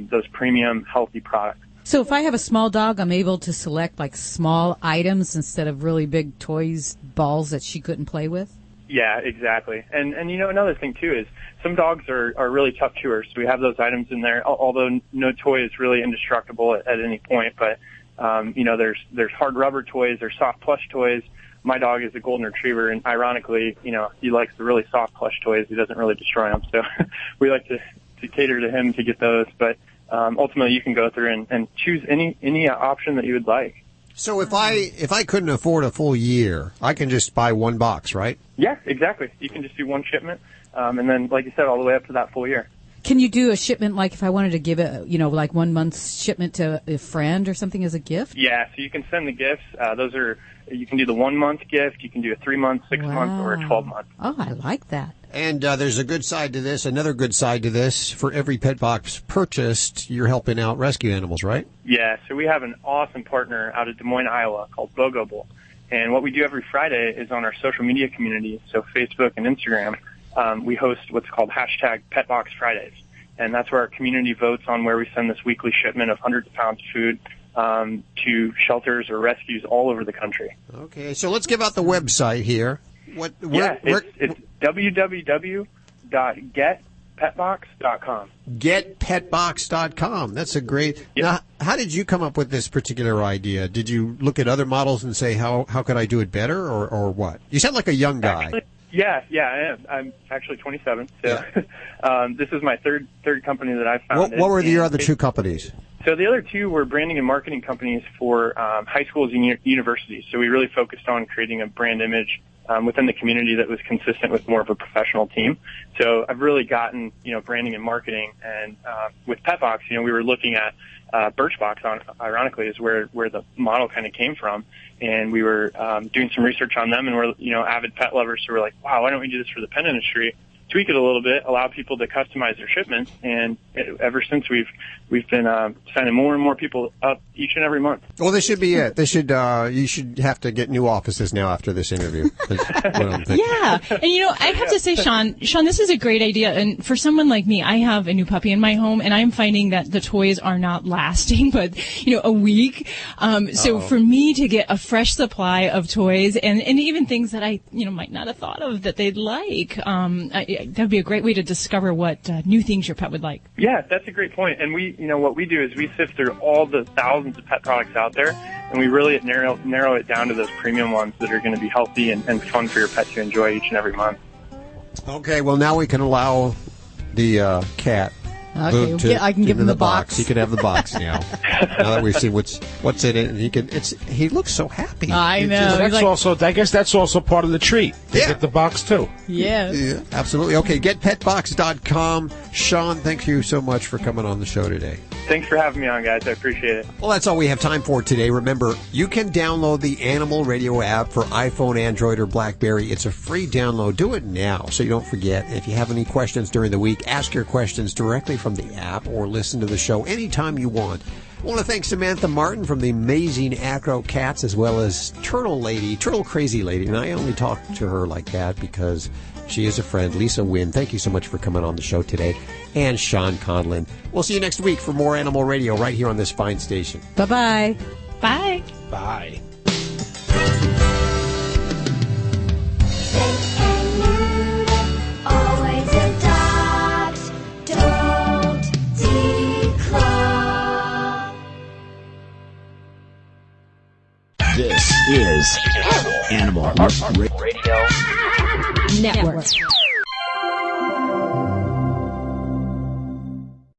those premium, healthy products.
So if I have a small dog, I'm able to select like small items instead of really big toys, balls that she couldn't play with?
Yeah, exactly. And another thing, too, is some dogs are really tough chewers. So we have those items in there, although no toy is really indestructible at any point. But, there's hard rubber toys, there's soft plush toys. My dog is a golden retriever, and ironically, he likes the really soft plush toys. He doesn't really destroy them. So we like to cater to him to get those. But ultimately, you can go through and choose any option that you would like.
So if I couldn't afford a full year, I can just buy one box, right?
Yeah, exactly. You can just do one shipment, and then, like you said, all the way up to that full year.
Can you do a shipment, like if I wanted to give it, like 1 month's shipment to a friend or something as a gift?
Yeah, so you can send the gifts. You can do the 1 month gift, you can do a 3 month, 6 month, or a 12 month.
Oh, I like that.
And there's a good side to this, another good side to this. For every pet box purchased, you're helping out rescue animals, right?
Yeah, so we have an awesome partner out of Des Moines, Iowa called Bogobble. And what we do every Friday is on our social media community, so Facebook and Instagram, we host what's called #PetBoxFridays. And that's where our community votes on where we send this weekly shipment of hundreds of pounds of food to shelters or rescues all over the country.
Okay, so let's give out the website here.
It's www.getpetbox.com.
Getpetbox.com. That's a great...
Yep.
Now, how did you come up with this particular idea? Did you look at other models and say, how could I do it better, or what? You sound like a young guy.
Actually, yeah, I am. I'm actually 27. So this is my third company that I founded.
What were your other two companies?
So the other two were branding and marketing companies for high schools and universities. So we really focused on creating a brand image within the community that was consistent with more of a professional team. So I've really gotten, branding and marketing. And with PetBox, we were looking at Birchbox, ironically, is where the model kind of came from. And we were doing some research on them, and we're, avid pet lovers. So we're like, wow, why don't we do this for the pet industry? tweak it a little bit, allow people to customize their shipments. And ever since we've been signing more and more people up each and every month.
Well, this should be it. You should have to get new offices now after this interview.
Yeah. And I have to say, Sean, this is a great idea. And for someone like me, I have a new puppy in my home, and I'm finding that the toys are not lasting, but, a week. So for me to get a fresh supply of toys and even things that I, might not have thought of that they'd like, that would be a great way to discover what new things your pet would like.
Yeah, that's a great point. And we, what we do is we sift through all the thousands of pet products out there, and we really narrow it down to those premium ones that are going to be healthy and fun for your pet to enjoy each and every month.
Okay, well, now we can allow the cat.
Okay, I can give him the box.
He can have the box now. Now that we've seen what's in it, and he looks so happy.
I know.
I guess that's also part of the treat. To get the box too.
Yeah,
absolutely. Okay, getpetbox.com. Sean, thank you so much for coming on the show today.
Thanks for having me on, guys. I appreciate it.
Well, that's all we have time for today. Remember, you can download the Animal Radio app for iPhone, Android, or BlackBerry. It's a free download. Do it now so you don't forget. If you have any questions during the week, ask your questions directly from the app or listen to the show anytime you want. I want to thank Samantha Martin from the amazing Acro Cats, as well as Turtle Crazy Lady. And I only talk to her like that because she is a friend, Lisa Winn. Thank you so much for coming on the show today. And Sean Conlon. We'll see you next week for more Animal Radio right here on this fine station.
Bye-bye. Bye.
Bye.
Always adopt, don't declaw.
This is Animal Radio Network.